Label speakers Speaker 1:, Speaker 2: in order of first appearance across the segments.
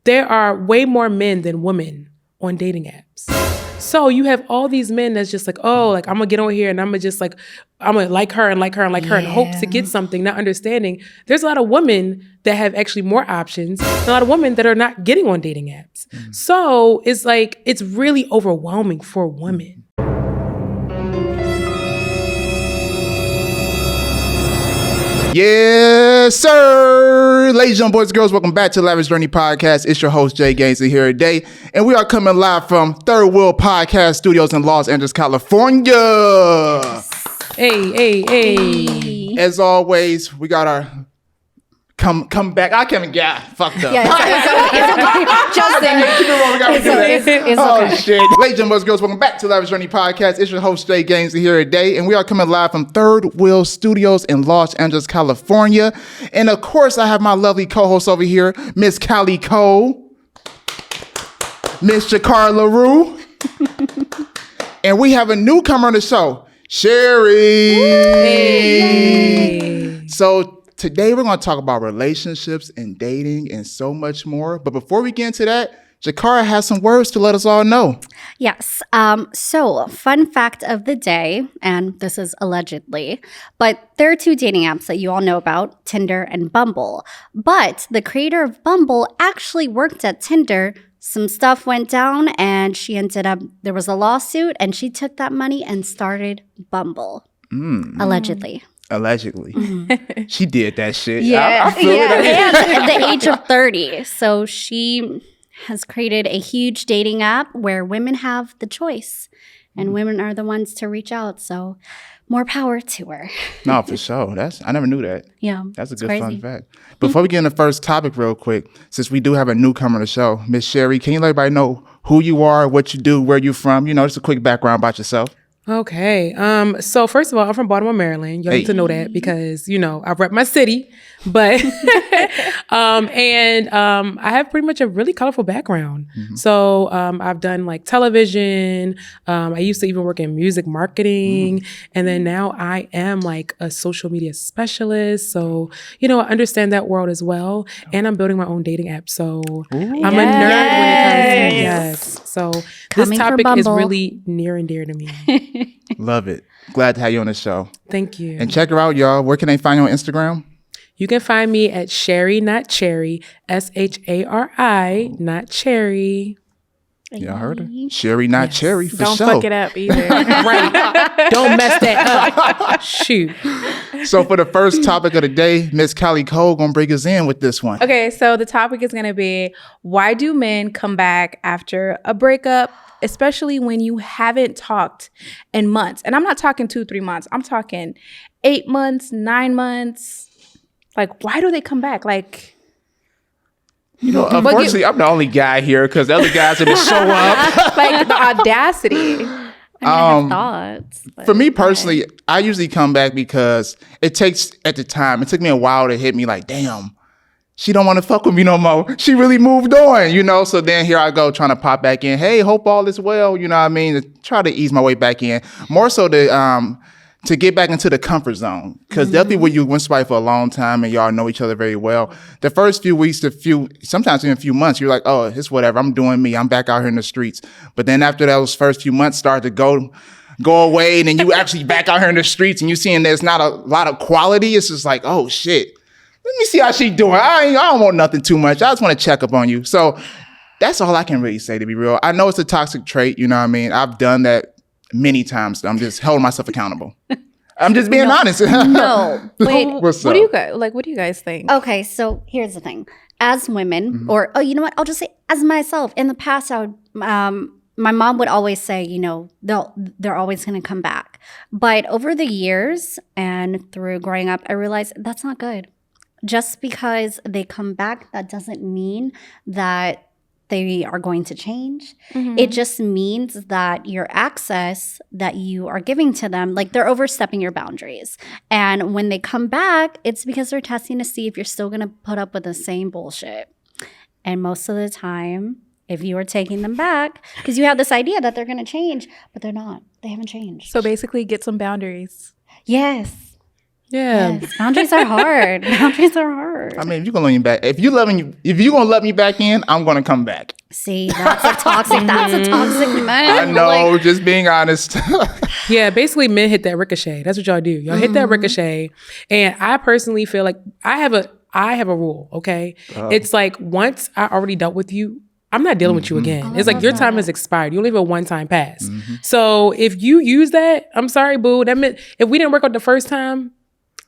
Speaker 1: there are way more men than women on dating apps. So you have all these men that's just like, oh, like I'm gonna get on here and I'm gonna just like, I'm gonna like her and like her and like her and hope to get something, not understanding there's a lot of women that have actually more options and a lot of women that are not getting on dating apps. So it's like, it's really overwhelming for women.
Speaker 2: Yes, sir. Ladies and boys and girls, welcome back to Lavish Journey podcast. It's your host, Jay Gaines, here today. And we are coming live from Third Wheel Podcast Studios in Los Angeles, California. Yes.
Speaker 1: Hey.
Speaker 2: As always, we got our come back. I can't get fucked up.
Speaker 3: Yeah, it's okay.
Speaker 2: Oh, shit. Ladies and boys and girls, welcome back to Lavish Journey podcast. It's your host, Jay Gaines, here today. And we are coming live from Third Wheel Studios in Los Angeles, California. And of course, I have my lovely co-host over here, Miss Callie Cole, Miss Jakara LaRue. And we have a newcomer on the show, Sherry.
Speaker 1: Hey.
Speaker 2: So today we're going to talk about relationships and dating and so much more. But before we get into that, Jakara has some words to let us all know.
Speaker 3: Yes. So fun fact of the day, and this is allegedly, but there are two dating apps that you all know about, Tinder and Bumble. But the creator of Bumble actually worked at Tinder. Some stuff went down and she ended up, there was a lawsuit and she took that money and started Bumble. Allegedly.
Speaker 2: Allegedly. She did that shit.
Speaker 3: Yeah.
Speaker 2: I feel it.
Speaker 3: And at the age of 30. So she has created a huge dating app where women have the choice and women are the ones to reach out. So more power to her.
Speaker 2: No, for sure. I never knew that.
Speaker 3: Yeah.
Speaker 2: That's a good
Speaker 3: crazy.
Speaker 2: fun fact. Before we get in the first topic real quick, since we do have a newcomer on the show, Miss Sherry, can you let everybody know who you are, what you do, where you from? You know, just a quick background about yourself.
Speaker 1: Okay. So first of all, I'm from Baltimore, Maryland. Y'all need to know that because, you know, I rep my city, but, I have pretty much a really colorful background. So, I've done like television. I used to even work in music marketing. And then now I am like a social media specialist. So, you know, I understand that world as well. And I'm building my own dating app. So I'm a nerd when it comes to, So
Speaker 3: Coming
Speaker 1: this
Speaker 3: for
Speaker 1: topic is
Speaker 3: Bumble.
Speaker 1: really near and dear to me.
Speaker 2: Love it. Glad to have you on the show.
Speaker 1: Thank you.
Speaker 2: And check her out, y'all. Where can they find you on Instagram?
Speaker 1: You can find me at Sherry Not Cherry, SHARI Not Cherry.
Speaker 2: Y'all heard her? Sherry Not Cherry for
Speaker 4: Don't
Speaker 2: sure.
Speaker 4: fuck it up either.
Speaker 1: Right. Don't mess that up. Shoot.
Speaker 2: So for the first topic of the day, Miss Callie Cole gonna bring us in with this one.
Speaker 4: Okay, so the topic is going to be, why do men come back after a breakup, especially when you haven't talked in months? And I'm not talking 2-3 months. I'm talking 8 months, 9 months. Like, why do they come back? Like,
Speaker 2: You know, unfortunately, I'm the only guy here because the other guys are just show up.
Speaker 4: like the audacity.
Speaker 3: I have thoughts. But
Speaker 2: For me personally, I usually come back because it took me a while to hit me like, damn, she don't want to fuck with me no more. She really moved on, you know? So then here I go trying to pop back in. Hey, hope all is well, you know what I mean? To try to ease my way back in. More so to get back into the comfort zone. Because definitely when you with somebody for a long time and y'all know each other very well, the first few weeks sometimes even a few months, you're like, oh, it's whatever. I'm doing me. I'm back out here in the streets. But then after those first few months start to go away and then you actually back out here in the streets and you seeing there's not a lot of quality, it's just like, oh, shit. Let me see how she doing. I don't want nothing too much. I just want to check up on you. So that's all I can really say, to be real. I know it's a toxic trait. You know what I mean? I've done that many times. I'm just holding myself accountable. I'm just being honest.
Speaker 3: No. Wait.
Speaker 2: What's
Speaker 4: What
Speaker 2: up?
Speaker 4: do you guys like? What do you guys think?
Speaker 3: Okay, so here's the thing. As women, or you know what? I'll just say as myself. In the past, I would, my mom would always say, you know, they're always going to come back. But over the years and through growing up, I realized that's not good. Just because they come back, that doesn't mean that they are going to change. It just means that your access that you are giving to them, like they're overstepping your boundaries. And when they come back, it's because they're testing to see if you're still going to put up with the same bullshit. And most of the time, if you are taking them back, because you have this idea that they're going to change, but they're not. They haven't changed.
Speaker 4: So basically, get some boundaries.
Speaker 3: Yes.
Speaker 1: Yeah.
Speaker 3: Yes, boundaries are hard. Boundaries are hard.
Speaker 2: I mean, if you're gonna let me back, if you're gonna let me back in, I'm gonna come back.
Speaker 3: See, that's a toxic. That's a toxic man.
Speaker 2: I know, just being honest.
Speaker 1: Yeah, basically men hit that ricochet. That's what y'all do. Y'all hit that ricochet. And I personally feel like I have a rule, okay? It's like once I already dealt with you, I'm not dealing with you again. It's like your time has expired. You only have a one-time pass. So if you use that, I'm sorry, boo. That meant if we didn't work out the first time,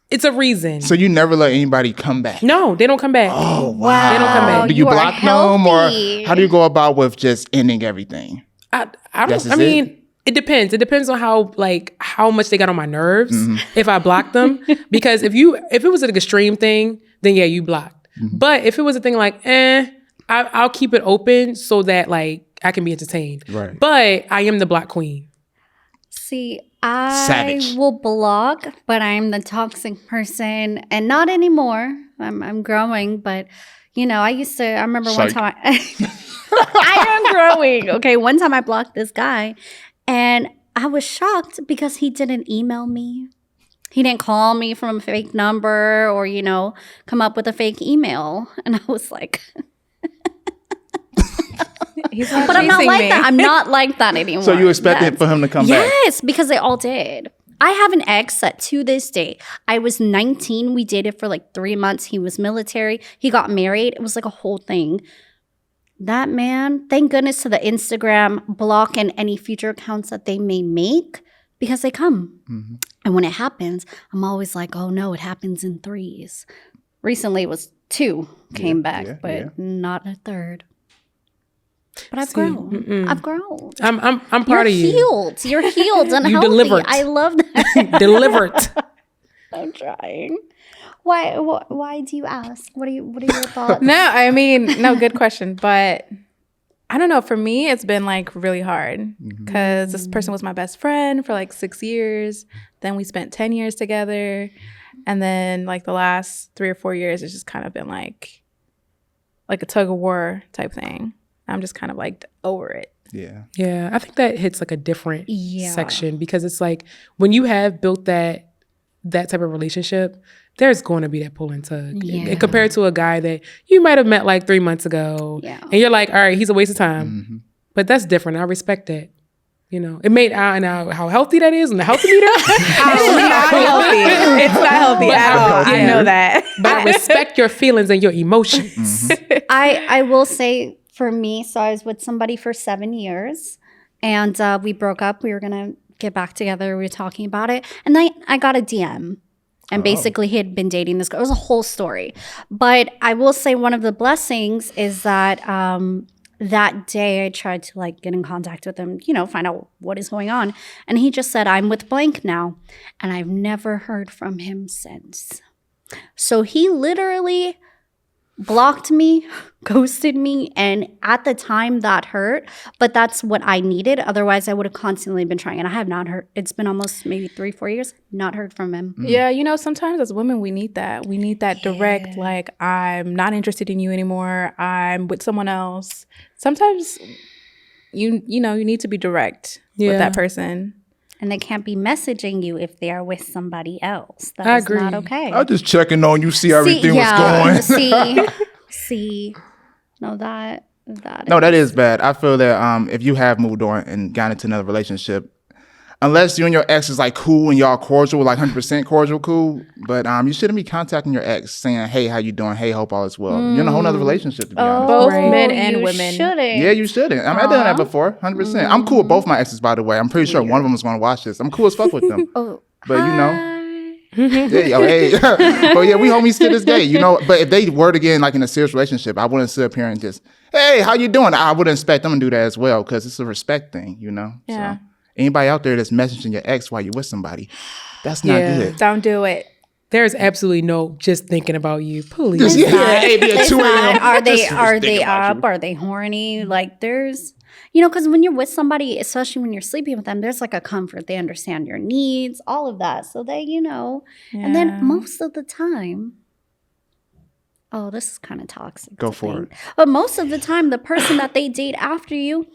Speaker 1: it's a reason.
Speaker 2: So you never let anybody come back?
Speaker 1: No, they don't come back.
Speaker 2: Oh, wow.
Speaker 1: They don't come back.
Speaker 2: Do you
Speaker 3: You are
Speaker 2: block them, or
Speaker 3: healthy.
Speaker 2: how do you go about with just ending everything?
Speaker 1: I
Speaker 2: That's
Speaker 1: don't. I mean, it depends. It depends on how much they got on my nerves. If I block them, because if it was an extreme thing, then yeah, you blocked. But if it was a thing like, I'll keep it open so that like I can be entertained.
Speaker 2: Right.
Speaker 1: But I am the block queen.
Speaker 3: See, I
Speaker 2: Savage.
Speaker 3: will block, but I'm the toxic person, and not anymore. I'm growing, but I used to. I remember one
Speaker 2: Psych.
Speaker 3: time I am growing. Okay, one time I blocked this guy, and I was shocked because he didn't email me. He didn't call me from a fake number or come up with a fake email, and I was like.
Speaker 4: He's not
Speaker 3: But I'm not
Speaker 4: chasing
Speaker 3: like
Speaker 4: me.
Speaker 3: that. I'm not like that anymore.
Speaker 2: So you expected for him to come back?
Speaker 3: Yes, because they all did. I have an ex that to this day, I was 19. We dated for like 3 months. He was military. He got married. It was like a whole thing. That man, thank goodness to the Instagram block and any future accounts that they may make because they come. And when it happens, I'm always like, oh no, it happens in threes. Recently it was 2 came back, but not a third. But I've grown. I've grown.
Speaker 1: I'm
Speaker 3: You're
Speaker 1: proud of you.
Speaker 3: healed. You're healed and
Speaker 1: You
Speaker 3: healthy.
Speaker 1: delivered.
Speaker 3: I love that.
Speaker 1: Delivered.
Speaker 3: I'm trying. Why do you ask? What are your thoughts?
Speaker 4: No, I mean, no, good question. But I don't know. For me, it's been like really hard because this person was my best friend for like 6 years. Then we spent 10 years together. And then like the last 3 or 4 years, it's just kind of been like a tug of war type thing. I'm just kind of like over it.
Speaker 2: Yeah.
Speaker 1: Yeah, I think that hits like a different
Speaker 3: Yeah.
Speaker 1: section because it's like when you have built that type of relationship, there's going to be that pull and tug.
Speaker 3: Yeah.
Speaker 1: And compared to a guy that you might have met like 3 months ago,
Speaker 3: Yeah.
Speaker 1: and you're like, all right, he's a waste of time. But that's different. I respect that. It may I know how healthy that is and the healthy meter.
Speaker 4: It's not healthy. It's not healthy at all. I know that.
Speaker 1: But I respect your feelings and your emotions.
Speaker 3: I will say for me, so I was with somebody for 7 years and we broke up. We were going to get back together. We were talking about it. And then I got a DM. And basically he had been dating this girl. It was a whole story. But I will say one of the blessings is that that day I tried to like get in contact with him, find out what is going on. And he just said, I'm with blank now. And I've never heard from him since. So he literally blocked me, ghosted me, and at the time that hurt, but that's what I needed. Otherwise, I would have constantly been trying, and I have not heard. It's been almost maybe 3-4 years, not heard from him.
Speaker 4: Yeah, sometimes as women, we need that. We need that direct, like, I'm not interested in you anymore. I'm with someone else. Sometimes you need to be direct with that person.
Speaker 3: And they can't be messaging you if they are with somebody else.
Speaker 1: I
Speaker 3: That is
Speaker 1: agree.
Speaker 3: not okay.
Speaker 2: I'm just checking on you, see how everything was going.
Speaker 3: see. No, that
Speaker 2: No, that is bad. I feel that if you have moved on and gotten into another relationship, unless you and your ex is like cool and y'all cordial, like 100% cordial, cool, but you shouldn't be contacting your ex saying, hey, how you doing? Hey, hope all is well. You're in a whole nother relationship, to be honest.
Speaker 4: Both
Speaker 1: Right.
Speaker 4: men and
Speaker 3: you
Speaker 4: women.
Speaker 3: shouldn't.
Speaker 2: Yeah, you shouldn't. I've done that before, 100%. I'm cool with both my exes, by the way. I'm pretty sure one of them is going to watch this. I'm cool as fuck with them.
Speaker 3: Oh,
Speaker 2: But
Speaker 3: hi.
Speaker 2: Yeah, hey. But yeah, we homies to this day, But if they were to get in like in a serious relationship, I wouldn't sit up here and just, hey, how you doing? I would expect them to do that as well because it's a respect thing,
Speaker 4: Yeah.
Speaker 2: So anybody out there that's messaging your ex while you're with somebody, that's not
Speaker 1: Yeah.
Speaker 2: good.
Speaker 4: Don't do it.
Speaker 1: There's absolutely no just thinking about you. Please.
Speaker 2: Just, hey, be at
Speaker 3: It's
Speaker 2: 2
Speaker 3: not,
Speaker 2: a.m.
Speaker 3: are they
Speaker 2: Just
Speaker 3: are
Speaker 2: thinking
Speaker 3: they
Speaker 2: about
Speaker 3: up? Are they horny? Like there's, because when you're with somebody, especially when you're sleeping with them, there's like a comfort. They understand your needs, all of that. So they, and then most of the time, oh, this is kind of toxic.
Speaker 2: Go
Speaker 3: to
Speaker 2: for
Speaker 3: think. But most of the time, the person that they date after you,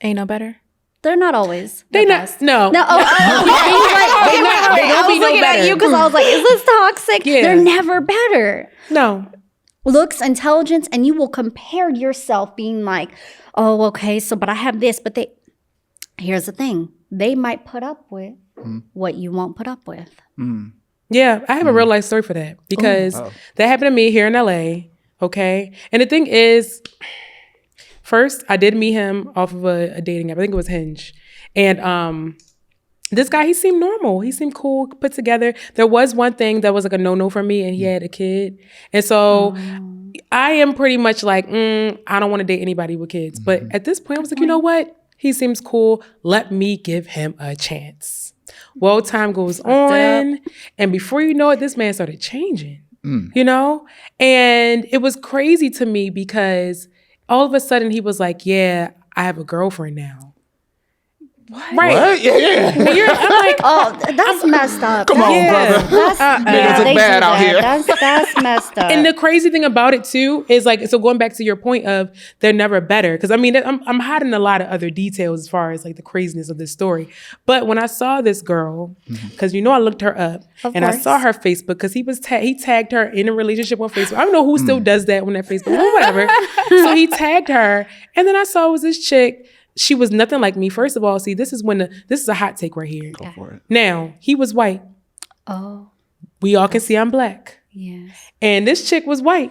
Speaker 4: Ain't no better.
Speaker 3: They're not always.
Speaker 1: They
Speaker 3: the
Speaker 1: not
Speaker 3: best.
Speaker 1: no.
Speaker 3: No,
Speaker 1: They not. They don't be no
Speaker 3: looking at
Speaker 1: better.
Speaker 3: you because I was like, is this toxic?
Speaker 1: Yeah.
Speaker 3: They're never better.
Speaker 1: No.
Speaker 3: Looks, intelligence, and you will compare yourself being like, oh, okay, so but I have this, but here's the thing. They might put up with what you won't put up with.
Speaker 1: Yeah, I have a real life story for that because that happened to me here in LA. Okay. And the thing is, first, I did meet him off of a dating app. I think it was Hinge. And this guy, he seemed normal. He seemed cool, put together. There was one thing that was like a no-no for me, and he had a kid. And so I am pretty much like, I don't want to date anybody with kids. But at this point, I was like, you know what? He seems cool. Let me give him a chance. Well, time goes on. And before you know it, this man started changing, you know? And it was crazy to me because all of a sudden he was like, yeah, I have a girlfriend now. What? Right.
Speaker 2: What? Yeah.
Speaker 1: I'm like,
Speaker 3: Oh, that's messed up.
Speaker 2: Come on, brother. Niggas look
Speaker 3: they
Speaker 2: bad
Speaker 3: do
Speaker 2: out
Speaker 3: that.
Speaker 2: here.
Speaker 3: That's messed up.
Speaker 1: and the crazy thing about it too is like, so going back to your point of they're never better. Cause I mean, I'm hiding a lot of other details as far as like the craziness of this story. But when I saw this girl, cause you know, I looked her up
Speaker 3: Of
Speaker 1: and I
Speaker 3: course.
Speaker 1: saw her Facebook cause he tagged her in a relationship on Facebook. I don't know who still does that on that Facebook, but whatever. So he tagged her and then I saw it was this chick. She was nothing like me. First of all, see, this is a hot take right here.
Speaker 2: Go for it.
Speaker 1: Now, he was white.
Speaker 3: Oh,
Speaker 1: We all can see I'm black.
Speaker 3: yes.
Speaker 1: And this chick was white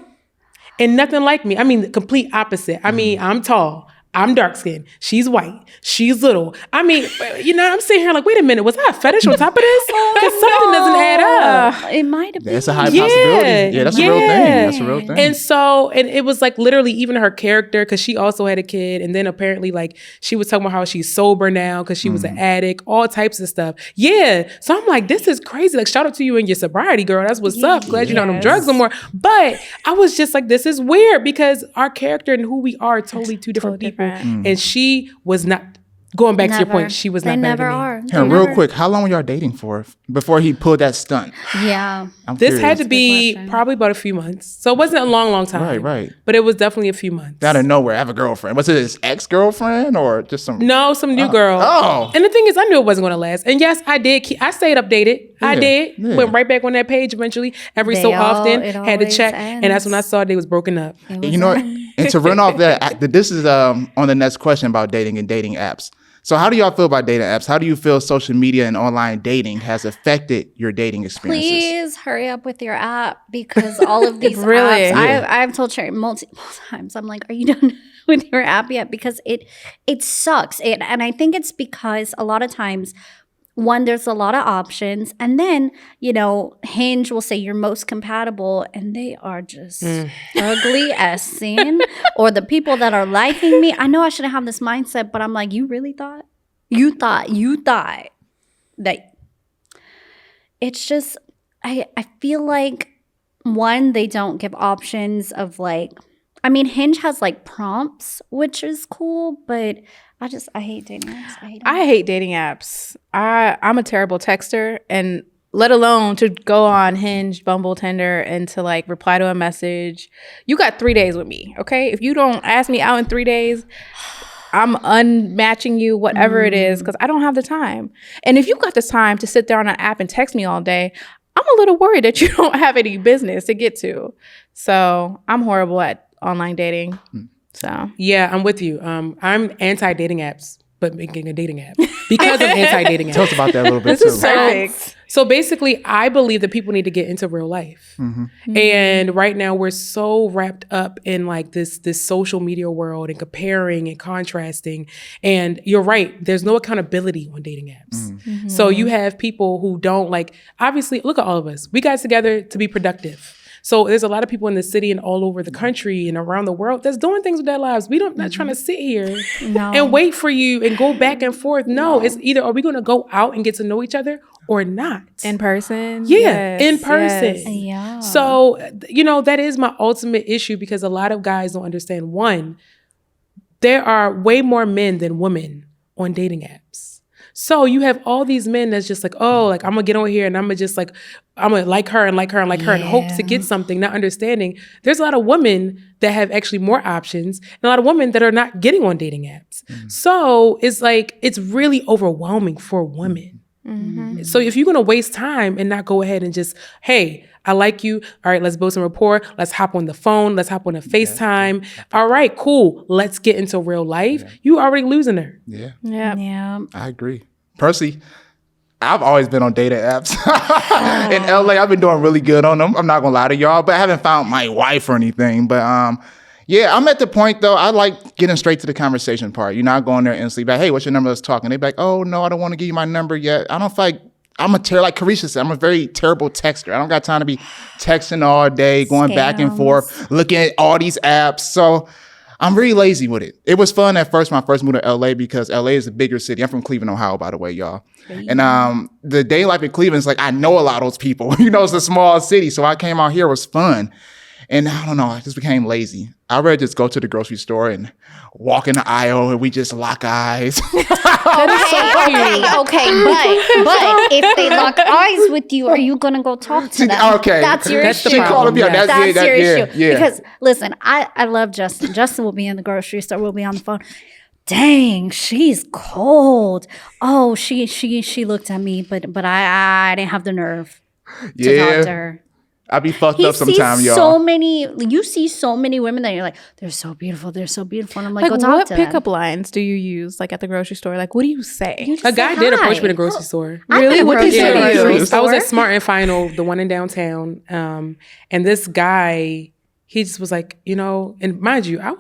Speaker 1: and nothing like me. I mean, the complete opposite. I mean, I'm tall. I'm dark skinned. She's white. She's little. I mean, you know, I'm sitting here like, wait a minute, was I a fetish on top of this? Because something doesn't add up.
Speaker 3: It might have been.
Speaker 2: That's a high possibility. Yeah, that's a real thing. That's a real thing.
Speaker 1: And so, and it was like literally even her character, because she also had a kid. And then apparently like she was talking about how she's sober now because she was an addict, all types of stuff. Yeah. So I'm like, this is crazy. Like, shout out to you and your sobriety, girl. That's what's up. Glad you're not on drugs no more. But I was just like, this is weird because our character and who we are totally two different people. And she was not, going back to your point, she was not better than me.
Speaker 2: Here, real quick, how long were y'all dating for before he pulled that stunt?
Speaker 3: Yeah.
Speaker 2: I'm
Speaker 1: This
Speaker 2: curious.
Speaker 1: had to be probably about a few months. So it wasn't a long time.
Speaker 2: Right.
Speaker 1: But it was definitely a few months.
Speaker 2: Out of nowhere, I have a girlfriend. Was it his ex-girlfriend or just some?
Speaker 1: No, some new girl.
Speaker 2: Oh.
Speaker 1: And the thing is, I knew it wasn't going to last. And yes, I did. I stayed updated. I did.
Speaker 2: Yeah.
Speaker 1: Went right back on that page eventually. Every so often,
Speaker 3: it
Speaker 1: had to
Speaker 3: always
Speaker 1: check. And that's when I saw they was broken up.
Speaker 2: And you know what? And to run off that, this is on the next question about dating and dating apps. So how do y'all feel about dating apps? How do you feel social media and online dating has affected your dating experiences?
Speaker 3: Please hurry up with your app because all of these
Speaker 4: Really?
Speaker 3: apps,
Speaker 2: Yeah.
Speaker 3: I've told Sherry multiple times, I'm like, are you done with your app yet? Because it sucks. And I think it's because a lot of times, one, there's a lot of options. And then, you know, Hinge will say you're most compatible and they are just ugly as sin. Or the people that are liking me. I know I shouldn't have this mindset, but I'm like, you really thought? You thought that it's just, I feel like, one, they don't give options of like, I mean, Hinge has like prompts, which is cool, but I hate dating apps.
Speaker 4: I hate dating apps. I'm a terrible texter, and let alone to go on Hinge, Bumble, Tinder, and to like reply to a message. You got 3 days with me, okay? If you don't ask me out in 3 days, I'm unmatching you, whatever it is, because I don't have the time. And if you got the time to sit there on an app and text me all day, I'm a little worried that you don't have any business to get to. So I'm horrible at online dating. So
Speaker 1: Yeah, I'm with you. I'm anti-dating apps, but making a dating app because of anti-dating apps.
Speaker 2: Tell us about that a little bit
Speaker 4: this
Speaker 2: too.
Speaker 4: is perfect.
Speaker 1: So basically, I believe that people need to get into real life. And right now, we're so wrapped up in like this social media world and comparing and contrasting. And you're right, there's no accountability on dating apps. So you have people who don't like, obviously, look at all of us. We got together to be productive. So there's a lot of people in the city and all over the country and around the world that's doing things with their lives. We don't not trying to sit here and wait for you and go back and forth. No, it's either are we going to go out and get to know each other or not?
Speaker 4: In person?
Speaker 1: Yeah,
Speaker 4: Yes,
Speaker 1: in person.
Speaker 4: yes.
Speaker 3: Yeah.
Speaker 1: So, you know, that is my ultimate issue because a lot of guys don't understand. One, there are way more men than women on dating apps. So you have all these men that's just like, oh, like I'm gonna get over here and I'm gonna just like, I'm gonna like her and like her and like her and hope to get something, not understanding there's a lot of women that have actually more options and a lot of women that are not getting on dating apps. So it's like, it's really overwhelming for women. So if you're gonna waste time and not go ahead and just, hey, I like you. All right, let's build some rapport. Let's hop on the phone. Let's hop on a FaceTime. All right, cool. Let's get into real life. You already losing her.
Speaker 3: Yeah.
Speaker 2: I agree. Personally, I've always been on dating apps. In LA, I've been doing really good on them. I'm not gonna lie to y'all, but I haven't found my wife or anything. But yeah, I'm at the point though, I like getting straight to the conversation part. You're not going there instantly, like, hey, what's your number? Let's talk. And they're like, oh no, I don't want to give you my number yet. I don't feel like like Carisha said, I'm a very terrible texter. I don't got time to be texting all day, going back and forth, looking at all these apps. So I'm really lazy with it. It was fun at first when I first moved to LA because LA is a bigger city. I'm from Cleveland, Ohio, by the way, y'all. And the day life in Cleveland is like, I know a lot of those people. You know, it's a small city. So I came out here, it was fun. And I don't know, I just became lazy. I'd rather just go to the grocery store and walk in the aisle and we just lock eyes.
Speaker 3: Okay, but if they lock eyes with you, are you gonna go talk to them?
Speaker 2: Okay.
Speaker 3: That's your
Speaker 1: That's the
Speaker 3: issue.
Speaker 1: problem.
Speaker 3: That's your issue.
Speaker 2: Yeah.
Speaker 3: Because listen, I love Justin. Justin will be in the grocery store. We'll be on the phone. Dang, she's cold. Oh, she looked at me, but I didn't have the nerve to talk to her.
Speaker 2: I be fucked up sometimes, y'all.
Speaker 3: You see so many women that you're like, they're so beautiful, and I'm like, go talk
Speaker 4: what
Speaker 3: to them.
Speaker 4: pickup lines do you use like at the grocery store? Like, what do you say?
Speaker 1: A guy did approach me in a grocery store.
Speaker 4: Really? What did
Speaker 3: approached
Speaker 4: you
Speaker 3: in a
Speaker 4: do?
Speaker 3: grocery store.
Speaker 1: I was at Smart and Final, the one in downtown. And this guy, he just was like, you know, and mind you, I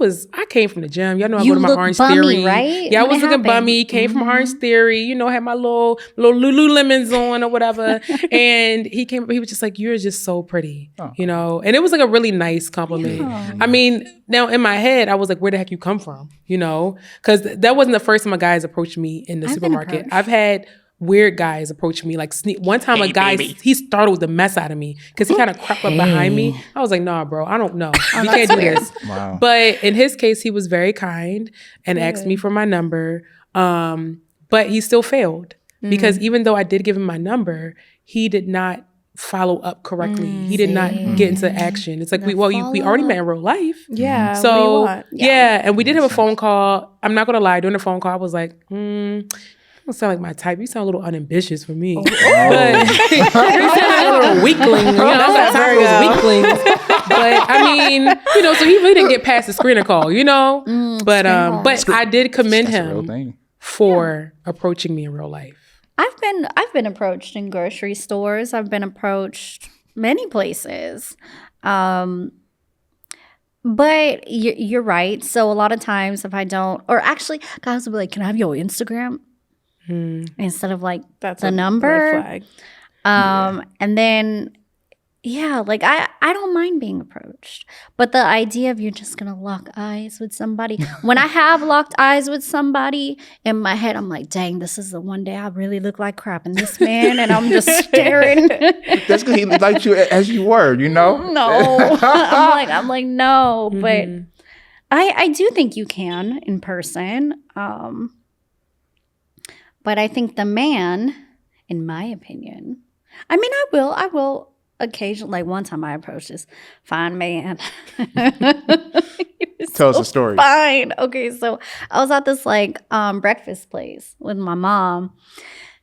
Speaker 1: came from the gym. Y'all know I
Speaker 3: You
Speaker 1: go to my
Speaker 3: look
Speaker 1: Orange
Speaker 3: bummy,
Speaker 1: Theory.
Speaker 3: right?
Speaker 1: Yeah, I
Speaker 3: When
Speaker 1: was
Speaker 3: it
Speaker 1: looking
Speaker 3: happened.
Speaker 1: bummy, came from Orange Theory, you know, had my little Lululemons on or whatever. And he was just like, you're just so pretty, you know? And it was like a really nice compliment.
Speaker 3: Yeah.
Speaker 1: I mean, now in my head, I was like, where the heck you come from, you know? Because that wasn't the first time a guy has approached me in the
Speaker 3: I've been
Speaker 1: supermarket.
Speaker 3: approached.
Speaker 1: I've had weird guys approach me, like one time a guy, he startled the mess out of me because he kind of crept up behind me. I was like, nah, bro, I don't know. You can't do this.
Speaker 2: Wow.
Speaker 1: But in his case, he was very kind and asked me for my number. But he still failed because even though I did give him my number, he did not follow up correctly. He did not get into action. It's like, we already met in real life.
Speaker 4: Yeah.
Speaker 1: So,
Speaker 4: what do you want?
Speaker 1: yeah. And we did have a phone call. I'm not going to lie. During the phone call, I was like, you don't sound like my type. You sound a little unambitious for me. But you sound like a little weakling. You know, that's not time for those weaklings. But I mean, you know, so he really didn't get past the screener call, you know? But I did commend
Speaker 2: That's a real
Speaker 1: him
Speaker 2: thing.
Speaker 1: for approaching me in real life.
Speaker 3: I've been approached in grocery stores. I've been approached many places. But you're right. So a lot of times if I don't, or actually guys will be like, can I have your Instagram? Instead of like
Speaker 4: That's
Speaker 3: the
Speaker 4: a
Speaker 3: number.
Speaker 4: red flag.
Speaker 3: And then, yeah, like I don't mind being approached. But the idea of you're just going to lock eyes with somebody. When I have locked eyes with somebody, in my head, I'm like, dang, this is the one day I really look like crap in this man. And I'm just staring.
Speaker 2: That's because he liked you as you were, you know?
Speaker 3: No. I'm like, no. But I do think you can in person. But I think the man, in my opinion, I mean, I will occasionally, like one time I approached this fine man.
Speaker 2: Tell us a story.
Speaker 3: Fine. Okay, so I was at this like breakfast place with my mom.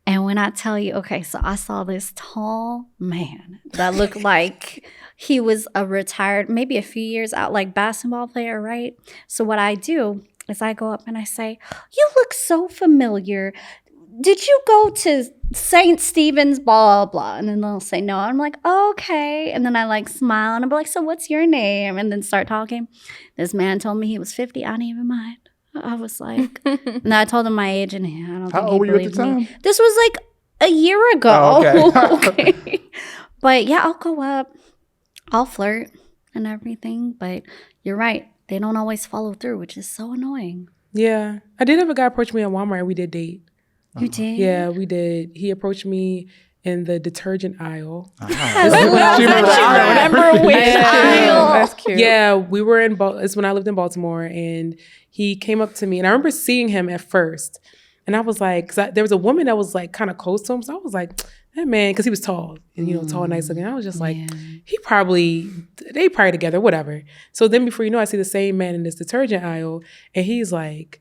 Speaker 3: And when I tell you, okay, so I saw this tall man that looked like he was a retired, maybe a few years out, like basketball player, right? So what I do is I go up and I say, you look so familiar. Did you go to St. Stephen's, blah, blah? And then they'll say no. I'm like, oh, okay. And then I like smile and I'm like, so what's your name? And then start talking. This man told me he was 50. I didn't even mind. I was like, and I told him my age and I don't
Speaker 2: How
Speaker 3: think
Speaker 2: old
Speaker 3: he
Speaker 2: were you at
Speaker 3: believed
Speaker 2: the time?
Speaker 3: me. This was like a year ago.
Speaker 2: Oh, okay.
Speaker 3: Okay. But yeah, I'll go up. I'll flirt and everything. But you're right. They don't always follow through, which is so annoying.
Speaker 1: Yeah. I did have a guy approach me at Walmart and we did date.
Speaker 3: You did?
Speaker 1: Yeah, we did. He approached me in the detergent aisle.
Speaker 3: Remember which aisle?
Speaker 4: That's cute.
Speaker 1: Yeah, we were in it's when I lived in Baltimore, and he came up to me, and I remember seeing him at first, And I was like, there was a woman that was like kind of close to him. So I was like, that man, because he was tall and, you know, tall and nice looking. I was just like, they probably together, whatever. So then before you know, I see the same man in this detergent aisle and he's like,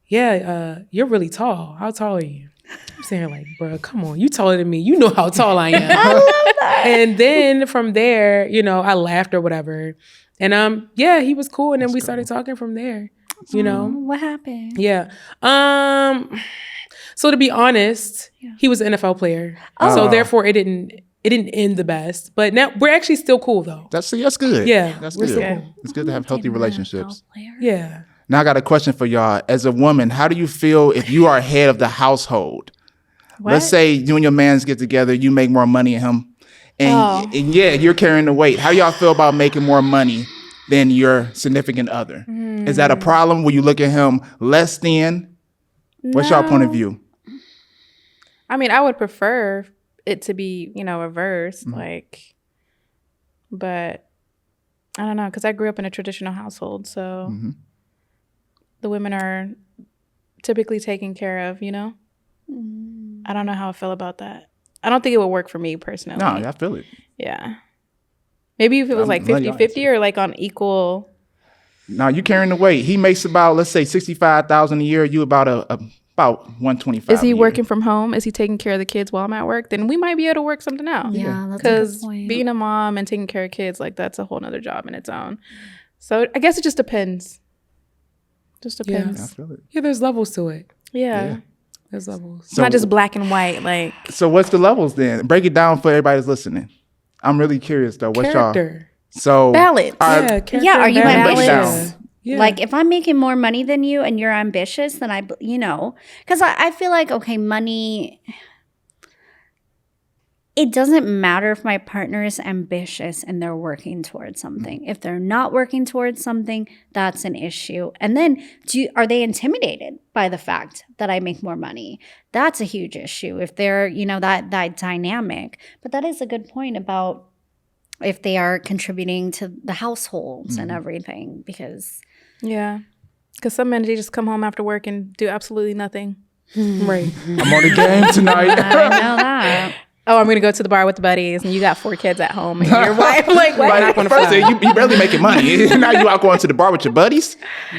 Speaker 1: yeah, you're really tall. How tall are you? I'm saying like, bro, come on. You taller than me. You know how tall I am.
Speaker 3: I love that.
Speaker 1: And then from there, you know, I laughed or whatever. And yeah, he was cool. And then we started talking from there, you know.
Speaker 3: What happened?
Speaker 1: Yeah. So to be honest, he was an NFL player.
Speaker 3: Oh.
Speaker 1: So therefore it didn't end the best. But now we're actually still cool though.
Speaker 2: That's good.
Speaker 1: Yeah,
Speaker 2: That's
Speaker 1: we're
Speaker 2: good.
Speaker 1: still cool.
Speaker 2: It's good to have healthy relationships.
Speaker 1: Yeah.
Speaker 2: Now I got a question for y'all. As a woman, how do you feel if you are head of the household?
Speaker 4: What?
Speaker 2: Let's say you and your mans get together, you make more money than him. And yeah, you're carrying the weight. How y'all feel about making more money than your significant other? Is that a problem? Will you look at him less than? What's y'all point of view?
Speaker 4: I mean, I would prefer it to be, you know, reversed, like, but I don't know, because I grew up in a traditional household, so the women are typically taken care of, you know? I don't know how I feel about that. I don't think it would work for me personally.
Speaker 2: No, I feel it.
Speaker 4: Yeah. Maybe if it was like 50-50 or like on equal.
Speaker 2: No, you carrying the weight. He makes about, let's say, $65,000 a year. You about about $125,000.
Speaker 4: Is he working from home? Is he taking care of the kids while I'm at work? Then we might be able to work something out.
Speaker 3: Yeah, that's a good
Speaker 4: Because
Speaker 3: point.
Speaker 4: being a mom and taking care of kids, like that's a whole nother job in its own. So I guess it just depends. Just depends.
Speaker 2: I feel it.
Speaker 1: Yeah, there's levels to it.
Speaker 4: Yeah.
Speaker 1: There's levels.
Speaker 4: It's not just black and white. Like,
Speaker 2: So what's the levels then? Break it down for everybody that's listening. I'm really curious though. What's y'all?
Speaker 1: Character.
Speaker 2: So
Speaker 4: balance.
Speaker 1: Character
Speaker 3: Yeah, are you
Speaker 1: and balance.
Speaker 3: ambitious?
Speaker 1: Yeah.
Speaker 3: Like if I'm making more money than you and you're ambitious, then you know, because I feel like, okay, money, it doesn't matter if my partner is ambitious and they're working towards something. If they're not working towards something, that's an issue. And then are they intimidated by the fact that I make more money? That's a huge issue if they're, you know, that dynamic. But that is a good point about if they are contributing to the households and everything, because
Speaker 4: Yeah. Because some men, they just come home after work and do absolutely nothing.
Speaker 1: Right.
Speaker 2: I'm on the game tonight.
Speaker 3: I know that.
Speaker 4: Oh, I'm going to go to the bar with the buddies and you got 4 kids at home and your wife. Like, what?
Speaker 1: Right up on the
Speaker 2: First
Speaker 1: fly.
Speaker 2: thing, you barely making money. Now you out going to the bar with your buddies?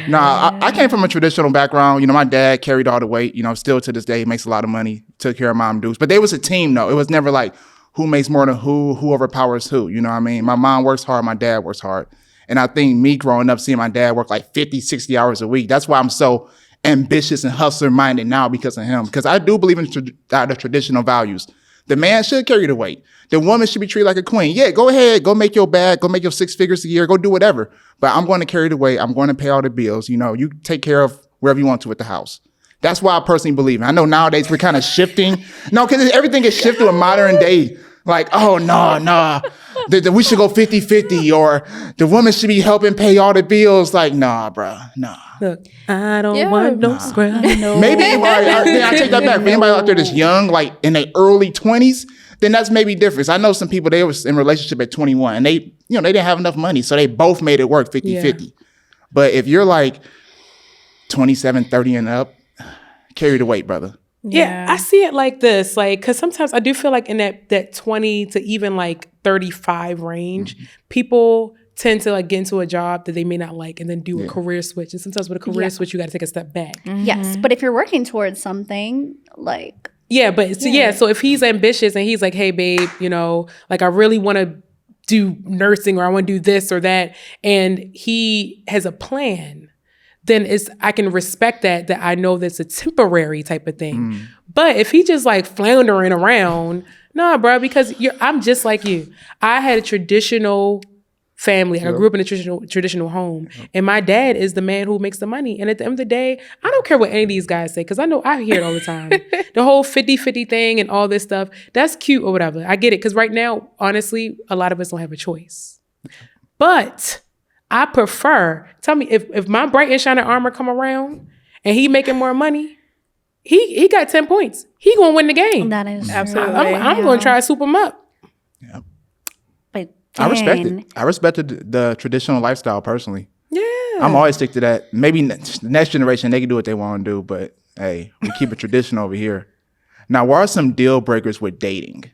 Speaker 2: Nah, I came from a traditional background. You know, my dad carried all the weight. You know, still to this day, he makes a lot of money. Took care of mom dudes. But they was a team, though. It was never like who makes more than who overpowers who. You know what I mean? My mom works hard. My dad works hard. And I think me growing up, seeing my dad work like 50, 60 hours a week, that's why I'm so ambitious and hustler-minded now because of him. Because I do believe in the traditional values. The man should carry the weight. The woman should be treated like a queen. Yeah, go ahead. Go make your bag. Go make your 6 figures a year. Go do whatever. But I'm going to carry the weight. I'm going to pay all the bills. You know, you take care of wherever you want to at the house. That's why I personally believe. I know nowadays we're kind of shifting. No, because everything is shifted in modern day. Like, oh, no. We should go 50-50 or the woman should be helping pay all the bills. Like, nah, bro. Nah.
Speaker 1: Look, I don't want no scrub. No.
Speaker 2: Maybe I take that back. For anybody out there that's young, like in their early 20s, then that's maybe different. I know some people, they was in a relationship at 21 and they didn't have enough money. So they both made it work 50-50. But if you're like 27, 30 and up, carry the weight, brother.
Speaker 1: Yeah, I see it like this, like, because sometimes I do feel like in that 20 to even like 35 range, people tend to like get into a job that they may not like and then do a career switch. And sometimes with a career switch, you got to take a step back.
Speaker 3: Yes, but if you're working towards something, like...
Speaker 1: Yeah, but so if he's ambitious and he's like, hey, babe, you know, like I really want to do nursing or I want to do this or that, and he has a plan, then I can respect that I know that's a temporary type of thing. But if he just like floundering around, nah, bro, because I'm just like you. I had a traditional family. I grew up in a traditional home. And my dad is the man who makes the money. And at the end of the day, I don't care what any of these guys say, because I know I hear it all the time. The whole 50-50 thing and all this stuff, that's cute or whatever. I get it. Because right now, honestly, a lot of us don't have a choice. But I prefer, tell me, if my bright and shining armor come around and he making more money, he got 10 points. He gonna win the game.
Speaker 3: That is
Speaker 4: Absolutely.
Speaker 1: I'm gonna try to swoop him up.
Speaker 2: Yeah.
Speaker 3: But
Speaker 2: I respect
Speaker 3: dang.
Speaker 2: it. I respect the traditional lifestyle personally.
Speaker 1: Yeah.
Speaker 2: I'm always stick to that. Maybe the next generation, they can do what they want to do, but Hey, we keep it traditional over here. Now, what are some deal breakers with dating?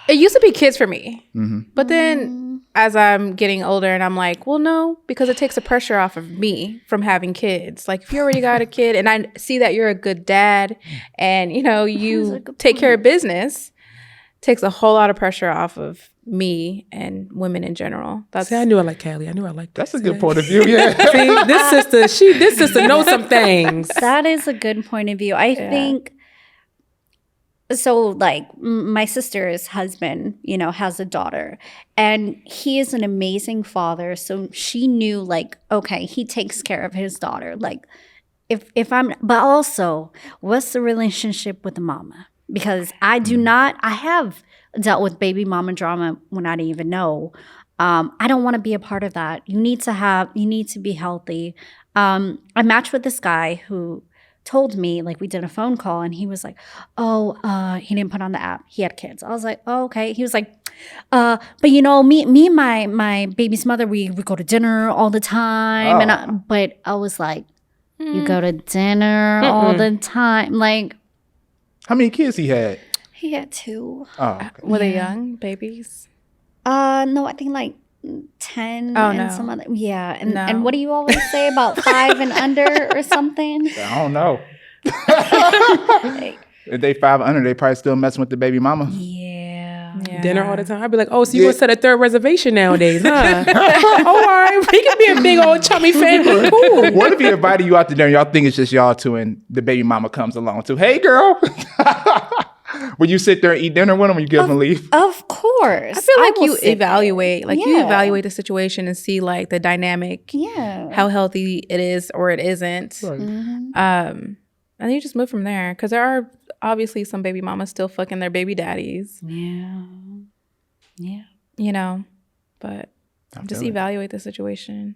Speaker 4: It used to be kids for me. But then as I'm getting older and I'm like, well, no, because it takes the pressure off of me from having kids. Like if you already got a kid and I see that you're a good dad and, you know, you take care of business, takes a whole lot of pressure off of me and women in general.
Speaker 1: See, I knew I liked Callie. I knew I liked
Speaker 2: That's a good point of view. Yeah.
Speaker 1: See, this sister knows some things.
Speaker 3: That is a good point of view. I think so. Like my sister's husband, you know, has a daughter, and he is an amazing father. So she knew, like, okay, he takes care of his daughter. Like, if I'm, but also, what's the relationship with the mama? Because I do not. I have dealt with baby mama drama when I didn't even know. I don't want to be a part of that. You need to be healthy. I matched with this guy who told me, like, we did a phone call and he was like, he didn't put on the app. He had kids. I was like, oh, okay. He was like, but you know, me and my baby's mother, we go to dinner all the time. But I was like, you go to dinner all the time. Like,
Speaker 2: how many kids he had?
Speaker 3: He had 2.
Speaker 2: Oh, okay.
Speaker 4: Were they young babies?
Speaker 3: No, I think like 10
Speaker 4: Oh,
Speaker 3: and
Speaker 4: no.
Speaker 3: some other. Yeah. And
Speaker 4: No.
Speaker 3: and what do you always say about 5 and under or something?
Speaker 2: I don't know. If they 5 under, they probably still messing with the baby mama.
Speaker 3: Yeah.
Speaker 1: Dinner all the time. I'd be like, oh, so you want to set a third reservation nowadays, huh? Oh, all right. We can be a big old chummy family. Cool.
Speaker 2: What if he invited you out to dinner? Y'all think it's just y'all two, and the baby mama comes along too. Hey, girl. Will you sit there and eat dinner with them, or you give them a leave?
Speaker 3: Of course.
Speaker 4: I feel like
Speaker 3: will
Speaker 4: you
Speaker 3: sit there.
Speaker 4: evaluate, like you
Speaker 3: Yeah.
Speaker 4: evaluate the situation and see like the dynamic,
Speaker 3: Yeah.
Speaker 4: how healthy it is or it isn't.
Speaker 2: Right.
Speaker 4: And then you just move from there because there are obviously some baby mamas still fucking their baby daddies,
Speaker 3: Yeah. Yeah.
Speaker 4: you know, but
Speaker 2: I
Speaker 4: just
Speaker 2: feel it.
Speaker 4: evaluate the situation.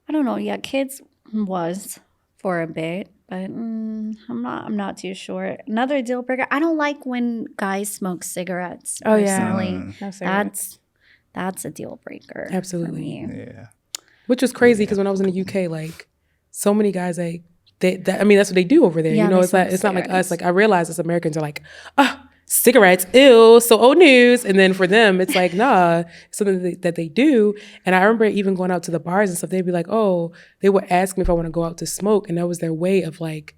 Speaker 3: I don't know. Yeah, kids was for a bit, but I'm not too sure. Another deal breaker. I don't like when guys smoke cigarettes.
Speaker 4: Oh, yeah.
Speaker 3: Personally.
Speaker 4: No cigarettes.
Speaker 3: That's a deal breaker. for
Speaker 1: Absolutely.
Speaker 3: me.
Speaker 2: Yeah.
Speaker 1: Which was crazy because when I was in the UK, like so many guys, like I mean, that's what they do over there.
Speaker 3: Yeah,
Speaker 1: you know,
Speaker 3: they
Speaker 1: it's not
Speaker 3: smoke
Speaker 1: like
Speaker 3: cigarettes.
Speaker 1: us. Like I realize as Americans are like, cigarettes, ew, so old news. And then for them, it's like, nah, it's something that they do. And I remember even going out to the bars and stuff. They'd be like, oh, they would ask me if I want to go out to smoke, and that was their way of like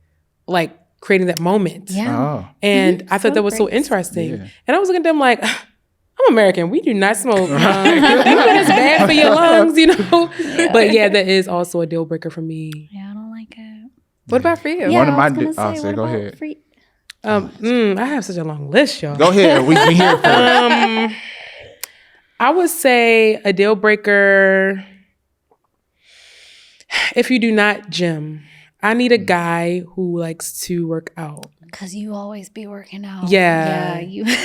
Speaker 1: creating that moment.
Speaker 3: Yeah.
Speaker 2: Oh.
Speaker 1: And I thought that was so
Speaker 3: Smoke breaks.
Speaker 1: interesting.
Speaker 2: Yeah.
Speaker 1: And I was looking at them like, I'm American. We do not smoke. You know it's bad for your lungs, you know? But yeah, that is also a deal breaker for me.
Speaker 3: Yeah, I don't like it.
Speaker 4: What about for you?
Speaker 3: Yeah,
Speaker 2: One of my
Speaker 3: I was gonna
Speaker 2: oh,
Speaker 3: say,
Speaker 2: say,
Speaker 3: what
Speaker 2: go
Speaker 3: about
Speaker 2: ahead.
Speaker 3: free-
Speaker 1: I have such a long list, y'all.
Speaker 2: Go ahead. We here for it.
Speaker 1: I would say a deal breaker if you do not gym. I need a guy who likes to work out.
Speaker 3: Cause you always be working out.
Speaker 1: Yeah.
Speaker 3: Yeah. You.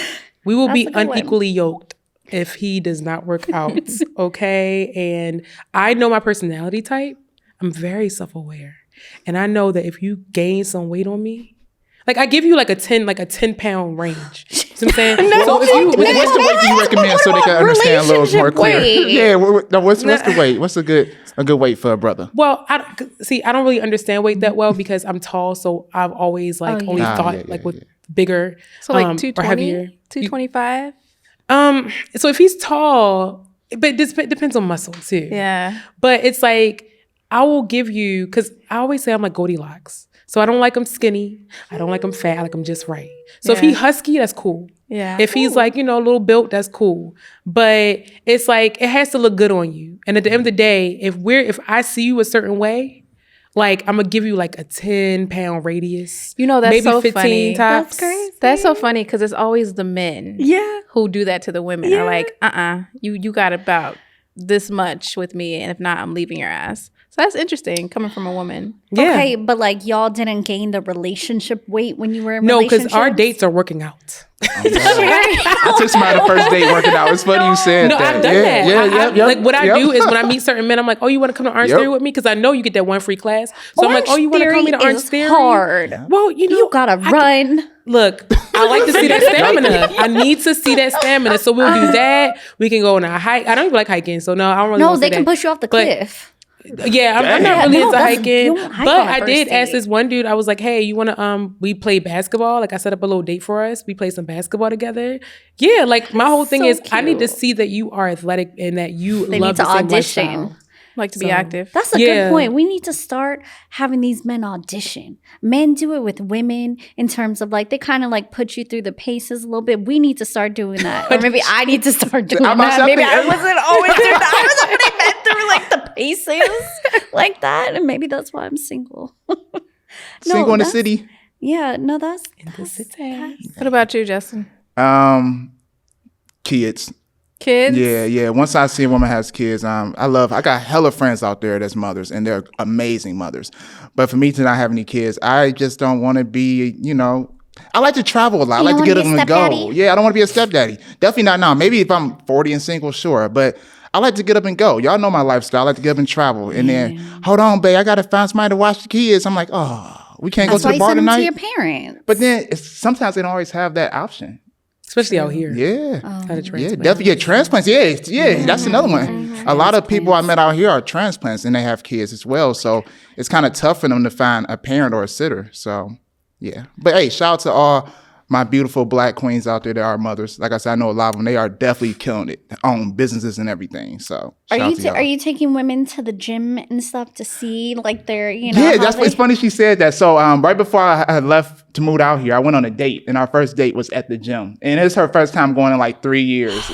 Speaker 1: We will
Speaker 3: That's
Speaker 1: be
Speaker 3: a good one.
Speaker 1: unequally yoked if he does not work out. Okay. And I know my personality type. I'm very self-aware. And I know that if you gain some weight on me, like I give you like a 10-pound range. You know what I'm saying? So if you
Speaker 2: What's the weight you recommend so they can understand a little more clear?
Speaker 3: weight.
Speaker 2: Yeah. What's the weight? What's a good weight for a brother?
Speaker 1: Well, I don't really understand weight that well because I'm tall, so I've always like only
Speaker 2: Ah,
Speaker 1: thought
Speaker 2: yeah,
Speaker 1: like
Speaker 2: yeah,
Speaker 1: with
Speaker 2: yeah.
Speaker 1: bigger,
Speaker 4: So like
Speaker 1: or
Speaker 4: 220,
Speaker 1: heavier.
Speaker 4: 225?
Speaker 1: So if he's tall, but this depends on muscle too.
Speaker 4: Yeah.
Speaker 1: But it's like I will give you, because I always say I'm like Goldilocks. So I don't like him skinny. I don't like him fat. I like him just right. So if he
Speaker 4: Yeah.
Speaker 1: husky, that's cool.
Speaker 4: Yeah.
Speaker 1: If he's like, a little built, that's cool. But it's like, it has to look good on you. And at the end of the day, if I see you a certain way, like I'm gonna give you like a 10-pound radius.
Speaker 4: You know, that's
Speaker 1: maybe
Speaker 4: so
Speaker 1: 15
Speaker 4: funny.
Speaker 1: tops.
Speaker 3: That's crazy.
Speaker 4: That's so funny because it's always the men who do that to the women. Are like, you got about this much with me, and if not, I'm leaving your ass. So that's interesting coming from a woman.
Speaker 1: Yeah.
Speaker 3: Okay, but like y'all didn't gain the relationship weight when you were in
Speaker 1: No, because
Speaker 3: relationships?
Speaker 1: our dates are working out.
Speaker 2: I took somebody the first date working out. It's funny you said
Speaker 1: No,
Speaker 2: that.
Speaker 1: I've done
Speaker 2: yeah,
Speaker 1: that.
Speaker 2: Yeah, yep,
Speaker 1: like what I
Speaker 2: yep.
Speaker 1: do is when I meet certain men, I'm like, oh, you want to come to Orange
Speaker 2: Yep.
Speaker 1: Theory with me? Because I know you get that one free class. So I'm like, oh, you want to come me to Orange
Speaker 3: is
Speaker 1: Theory?
Speaker 3: hard.
Speaker 1: Well,
Speaker 3: You gotta run.
Speaker 1: Look, I like to see that stamina. I need to see that stamina. So we'll do that. We can go on a hike. I don't even like hiking, so no, I don't really
Speaker 3: No,
Speaker 1: want to
Speaker 3: they
Speaker 1: say
Speaker 3: can
Speaker 1: that.
Speaker 3: push you off the
Speaker 1: But-
Speaker 3: cliff.
Speaker 1: Yeah, I'm not really into hiking.
Speaker 3: you don't hike
Speaker 1: But
Speaker 3: on a
Speaker 1: I did
Speaker 3: first
Speaker 1: ask
Speaker 3: date.
Speaker 1: this one dude, I was like, hey, you wanna we play basketball? Like I set up a little date for us. We play some basketball together. Yeah, like my whole thing
Speaker 3: So
Speaker 1: is I need to
Speaker 3: cute.
Speaker 1: see that you are athletic and that you
Speaker 3: They
Speaker 1: love
Speaker 3: need to
Speaker 1: the same
Speaker 3: audition.
Speaker 1: lifestyle.
Speaker 4: Like to be
Speaker 1: So-
Speaker 4: active.
Speaker 3: That's a
Speaker 1: Yeah.
Speaker 3: good point. We need to start having these men audition. Men do it with women in terms of like they kind of like put you through the paces a little bit. We need to start doing that. Or maybe I need to start doing
Speaker 2: I'm about to
Speaker 3: that.
Speaker 2: say,
Speaker 3: Maybe I
Speaker 2: I think-
Speaker 3: wasn't always doing that. I wasn't putting men through like the paces like that. And maybe that's why I'm single.
Speaker 2: Single in the
Speaker 3: that's-
Speaker 2: city.
Speaker 3: Yeah, no, that's
Speaker 1: In the city.
Speaker 4: What about you, Justin?
Speaker 2: Kids.
Speaker 4: Kids?
Speaker 2: Yeah. Once I see a woman has kids, I got hella friends out there that's mothers, and they're amazing mothers. But for me to not have any kids, I just don't want to be, I like to travel a lot. I
Speaker 3: You
Speaker 2: like
Speaker 3: don't
Speaker 2: to get up
Speaker 3: wanna be a
Speaker 2: and go.
Speaker 3: stepdaddy?
Speaker 2: Yeah, I don't want to be a stepdaddy. Definitely not now. Maybe if I'm 40 and single, sure. But I like to get up and go. Y'all know my lifestyle. I like to get up and travel. And then, hold on, babe, I got to find somebody to watch the kids. I'm like, oh, we can't
Speaker 3: that's
Speaker 2: go
Speaker 3: why
Speaker 2: to the
Speaker 3: you
Speaker 2: bar
Speaker 3: send them to
Speaker 2: tonight.
Speaker 3: your parents.
Speaker 2: But then sometimes they don't always have that option.
Speaker 1: Especially out here.
Speaker 2: Yeah.
Speaker 3: Oh.
Speaker 1: Had a
Speaker 2: Yeah,
Speaker 1: transplant.
Speaker 2: definitely. Yeah, transplants. Yeah, that's another one. A lot of people I met out here are transplants and they have kids as well. So it's kind of tough for them to find a parent or a sitter. So, yeah. But hey, shout out to all my beautiful Black queens out there that are mothers. Like I said, I know a lot of them. They are definitely killing it, own businesses and everything. So, shout out to y'all.
Speaker 3: Are you taking women to the gym and stuff to see like their,
Speaker 2: Yeah,
Speaker 3: how
Speaker 2: that's
Speaker 3: they-
Speaker 2: it's funny she said that. So right before I had left to move out here, I went on a date, and our first date was at the gym, and it's her first time going in like 3 years,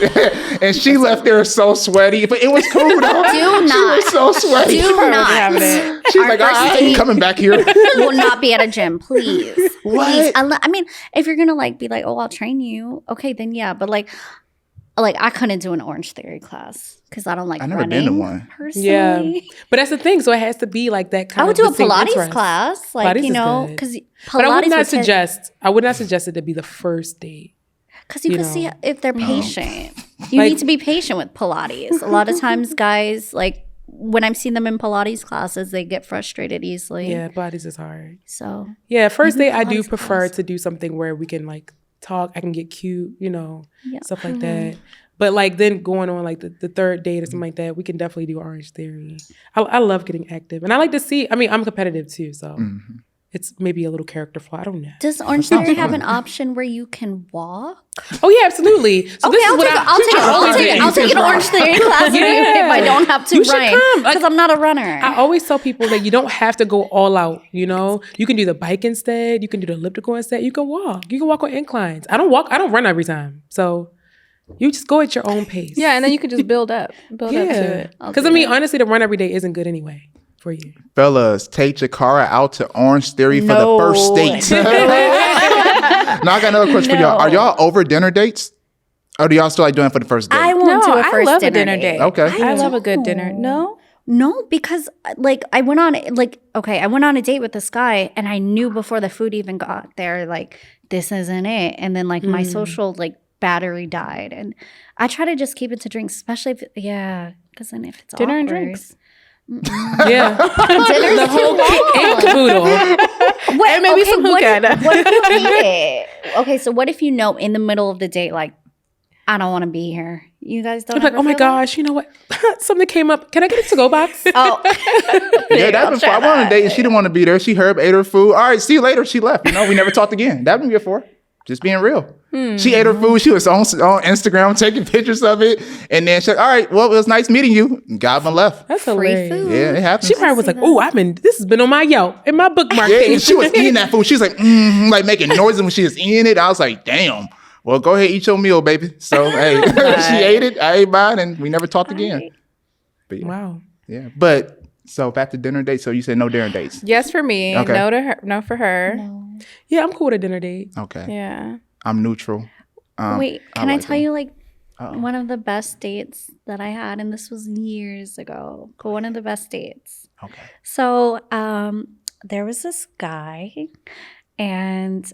Speaker 2: and she left there so sweaty, but it was cool though.
Speaker 3: Do
Speaker 2: She
Speaker 3: not.
Speaker 2: was so sweaty.
Speaker 3: Do not.
Speaker 4: having it.
Speaker 2: She's
Speaker 3: Our
Speaker 2: like,
Speaker 3: first
Speaker 2: I ain't
Speaker 3: date
Speaker 2: coming back here.
Speaker 3: will not be at a gym, please.
Speaker 2: What?
Speaker 3: Please. I mean, if you're gonna like be like, oh, I'll train you, okay, then yeah. But like I couldn't do an Orange Theory class because I don't like
Speaker 2: I've never
Speaker 3: running
Speaker 2: been to one.
Speaker 3: personally.
Speaker 1: Yeah. But that's the thing. So it has to be like that kind
Speaker 3: I would
Speaker 1: of
Speaker 3: do a
Speaker 1: the same
Speaker 3: Pilates
Speaker 1: interest.
Speaker 3: class, like
Speaker 1: Pilates is good.
Speaker 3: because
Speaker 1: But I would not
Speaker 3: suggest
Speaker 1: suggest it to be the first date.
Speaker 3: because you
Speaker 1: you
Speaker 3: can see
Speaker 1: know.
Speaker 3: if they're patient. You
Speaker 1: Like-
Speaker 3: need to be patient with Pilates. A lot of times, guys like when I'm seeing them in Pilates classes, they get frustrated easily.
Speaker 1: Yeah, Pilates is hard.
Speaker 3: So
Speaker 1: Yeah, first
Speaker 3: Maybe
Speaker 1: date I do
Speaker 3: Pilates
Speaker 1: prefer
Speaker 3: class.
Speaker 1: to do something where we can like talk. I can get cute,
Speaker 3: yeah.
Speaker 1: stuff like that. But like then going on like the third date or something like that, we can definitely do Orange Theory. I love getting active, and I like to see. I mean, I'm competitive too, so it's maybe a little character flaw. I don't know.
Speaker 3: Does Orange Theory have an option where you can walk?
Speaker 1: Oh yeah, absolutely. So this is what
Speaker 3: I'll take an Orange Theory class if I don't have to
Speaker 1: You should
Speaker 3: run
Speaker 1: come. Like,
Speaker 3: because I'm not a runner.
Speaker 1: I always tell people that you don't have to go all out, You can do the bike instead. You can do the elliptical instead. You can walk. You can walk on inclines. I don't run every time. So you just go at your own pace.
Speaker 4: Yeah, and then you could just build up to
Speaker 1: Yeah.
Speaker 4: it.
Speaker 1: Because I mean, honestly, to run every day isn't good anyway for you.
Speaker 2: Fellas, take Jakara out to Orange Theory for the first date. Now I got another question for y'all. Are y'all over dinner dates? Or do y'all still like doing it for the first date?
Speaker 3: I won't do a
Speaker 4: I
Speaker 3: first
Speaker 4: love
Speaker 3: dinner,
Speaker 4: a dinner date.
Speaker 2: Okay.
Speaker 4: I love a good dinner. No?
Speaker 3: No, because like I went on a date with this guy and I knew before the food even got there, like this isn't it. And then like my social like battery died. And I try to just keep it to drinks, especially because then if it's
Speaker 4: Dinner and
Speaker 3: awkward-
Speaker 4: drinks.
Speaker 1: Yeah.
Speaker 3: Dinner's
Speaker 1: The whole
Speaker 3: too long.
Speaker 1: kit and caboodle.
Speaker 3: What,
Speaker 4: And maybe some
Speaker 3: what
Speaker 4: hookah.
Speaker 3: if, what if you hate it? Okay, so what if you know in the middle of the date, like, I don't want to be here. You guys don't
Speaker 1: I'm like,
Speaker 3: ever
Speaker 1: oh my
Speaker 3: feel that?
Speaker 1: gosh, you know what? Something came up. Can I get a to-go box?
Speaker 3: Oh.
Speaker 2: Yeah, that's before I went on a date and she didn't want to be there. She ate her food. All right, see you later. She left. We never talked again. That been before. Just being real. She ate her food. She was on Instagram taking pictures of it. And then she's like, all right, well, it was nice meeting you. And got up and left.
Speaker 1: That's
Speaker 3: Free
Speaker 1: hilarious.
Speaker 3: food.
Speaker 2: Yeah, it happens.
Speaker 1: She probably was like, oh, this has been on my Yelp and my bookmark
Speaker 2: Yeah,
Speaker 1: page.
Speaker 2: and she was eating that food. She was like, like making noises when she was eating it. I was like, damn. Well, go ahead, eat your meal, baby. So, hey, she ate it. I ate mine, and we never talked again. But yeah,
Speaker 1: Wow.
Speaker 2: yeah. But so back to dinner dates. So you said no dinner dates.
Speaker 4: Yes for me.
Speaker 2: Okay.
Speaker 4: No to her. No for her.
Speaker 1: Yeah, I'm cool with a dinner date.
Speaker 2: Okay,
Speaker 4: Yeah.
Speaker 2: I'm neutral.
Speaker 3: Wait, can I
Speaker 2: like
Speaker 3: tell
Speaker 2: them.
Speaker 3: you like one of the best dates that I had, and this was years ago, but one of the best dates.
Speaker 2: Okay.
Speaker 3: So there was this guy, and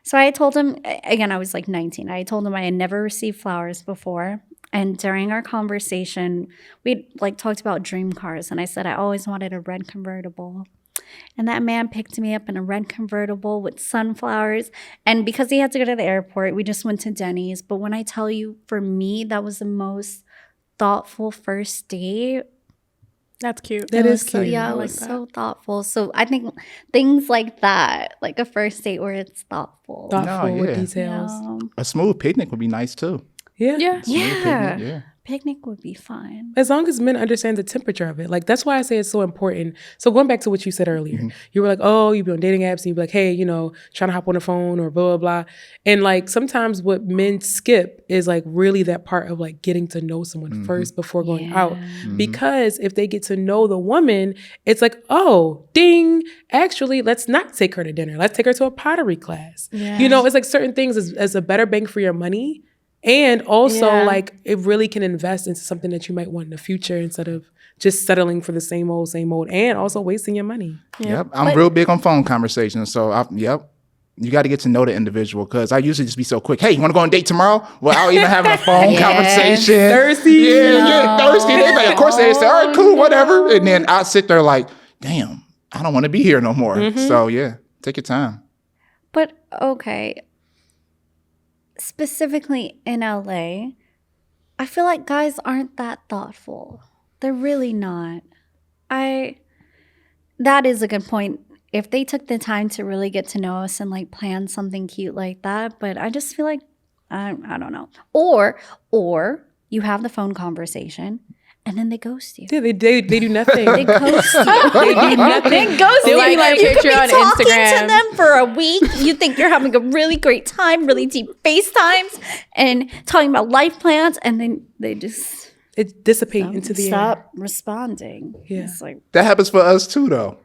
Speaker 3: so I told him, again, I was like 19. I told him I had never received flowers before. And during our conversation, we like talked about dream cars, and I said I always wanted a red convertible. And that man picked me up in a red convertible with sunflowers. And because he had to go to the airport, we just went to Denny's. But when I tell you, for me, that was the most thoughtful first date
Speaker 4: That's cute.
Speaker 1: That is
Speaker 3: So
Speaker 1: cute.
Speaker 3: yeah,
Speaker 1: I
Speaker 3: it
Speaker 1: like
Speaker 3: was
Speaker 1: that.
Speaker 3: so thoughtful. So I think things like that, like a first date where it's thoughtful.
Speaker 1: Thoughtful with
Speaker 2: yeah.
Speaker 1: details.
Speaker 3: Yeah.
Speaker 2: A smooth picnic would be nice too.
Speaker 1: Yeah.
Speaker 4: Yeah.
Speaker 2: Smooth
Speaker 3: Yeah.
Speaker 2: picnic, yeah.
Speaker 3: Picnic would be fun.
Speaker 1: As long as men understand the temperature of it. Like, that's why I say it's so important. So going back to what you said earlier, you were like, oh, you be on dating apps and you be like, hey, you know, trying to hop on the phone or blah, blah, blah. And like, sometimes what men skip is like really that part of like getting to know someone first before going out. Because if they get to know the woman, it's like, oh, ding, actually, let's not take her to dinner. Let's take her to a pottery class. You know, it's like certain things as a better bang for your money. And also, like, it really can invest into something that you might want in the future instead of just settling for the same old, and also wasting your money.
Speaker 2: Yep. I'm real big on phone conversations. So, yep. You got to get to know the individual because I usually just be so quick. Hey, you want to go on a date tomorrow? Without even having a phone conversation.
Speaker 1: Thirsty.
Speaker 2: Yeah, thirsty. They like, of course they say, all right, cool, whatever. And then I sit there like, damn, I don't want to be here no more. So, yeah, take your time.
Speaker 3: But okay. Specifically in LA, I feel like guys aren't that thoughtful. They're really not. That is a good point. If they took the time to really get to know us and like plan something cute like that, but I just feel like I don't know. Or you have the phone conversation and then they ghost you.
Speaker 1: Yeah, they do nothing.
Speaker 3: They ghost you.
Speaker 1: They do nothing.
Speaker 3: They ghost
Speaker 4: They'll
Speaker 3: you.
Speaker 4: be like,
Speaker 3: You could be
Speaker 4: picture on
Speaker 3: talking
Speaker 4: Instagram.
Speaker 3: to them for a week. You think you're having a really great time, really deep FaceTimes, and talking about life plans, and then they just
Speaker 1: It dissipate into the air.
Speaker 3: stop responding.
Speaker 1: Yeah.
Speaker 3: It's like,
Speaker 2: That happens for us too, though.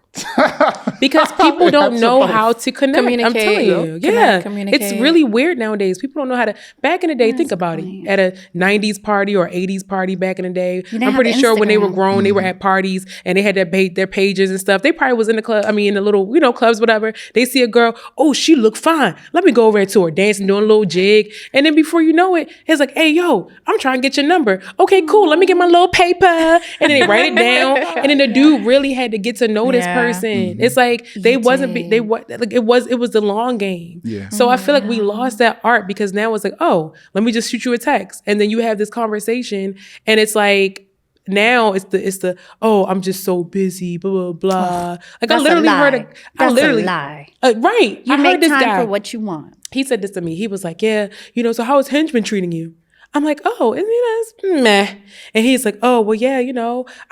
Speaker 1: Because people don't know how to connect. I'm
Speaker 4: Communicate.
Speaker 1: telling you.
Speaker 4: Connect,
Speaker 1: Yeah.
Speaker 4: communicate.
Speaker 1: It's really weird nowadays. People don't know how to. Back in the day, think about it. At a 90s party or 80s party back in the day,
Speaker 3: didn't
Speaker 1: I'm
Speaker 3: have
Speaker 1: pretty sure when they were
Speaker 3: Instagram.
Speaker 1: grown, they were at parties and they had their pages and stuff. They probably was in the club, in the little, clubs, whatever. They see a girl, oh, she look fine. Let me go over there to her, dancing, doing a little jig. And then before you know it, it's like, hey, yo, I'm trying to get your number. Okay, cool. Let me get my little paper. And then they write it down. And then the dude really had to get to know this person. It's like it was the long game.
Speaker 2: Yeah.
Speaker 1: So I feel like we lost that art because now it's like, oh, let me just shoot you a text. And then you have this conversation and it's like, now it's the oh, I'm just so busy, blah blah blah. Like I literally heard
Speaker 3: That's a lie.
Speaker 1: Right.
Speaker 3: You
Speaker 1: I
Speaker 3: make
Speaker 1: heard this
Speaker 3: time
Speaker 1: guy.
Speaker 3: for what you want.
Speaker 1: He said this to me. He was like, yeah, so how has Hinge been treating you? I'm like, oh, and it's meh. And he's like, oh, well, yeah,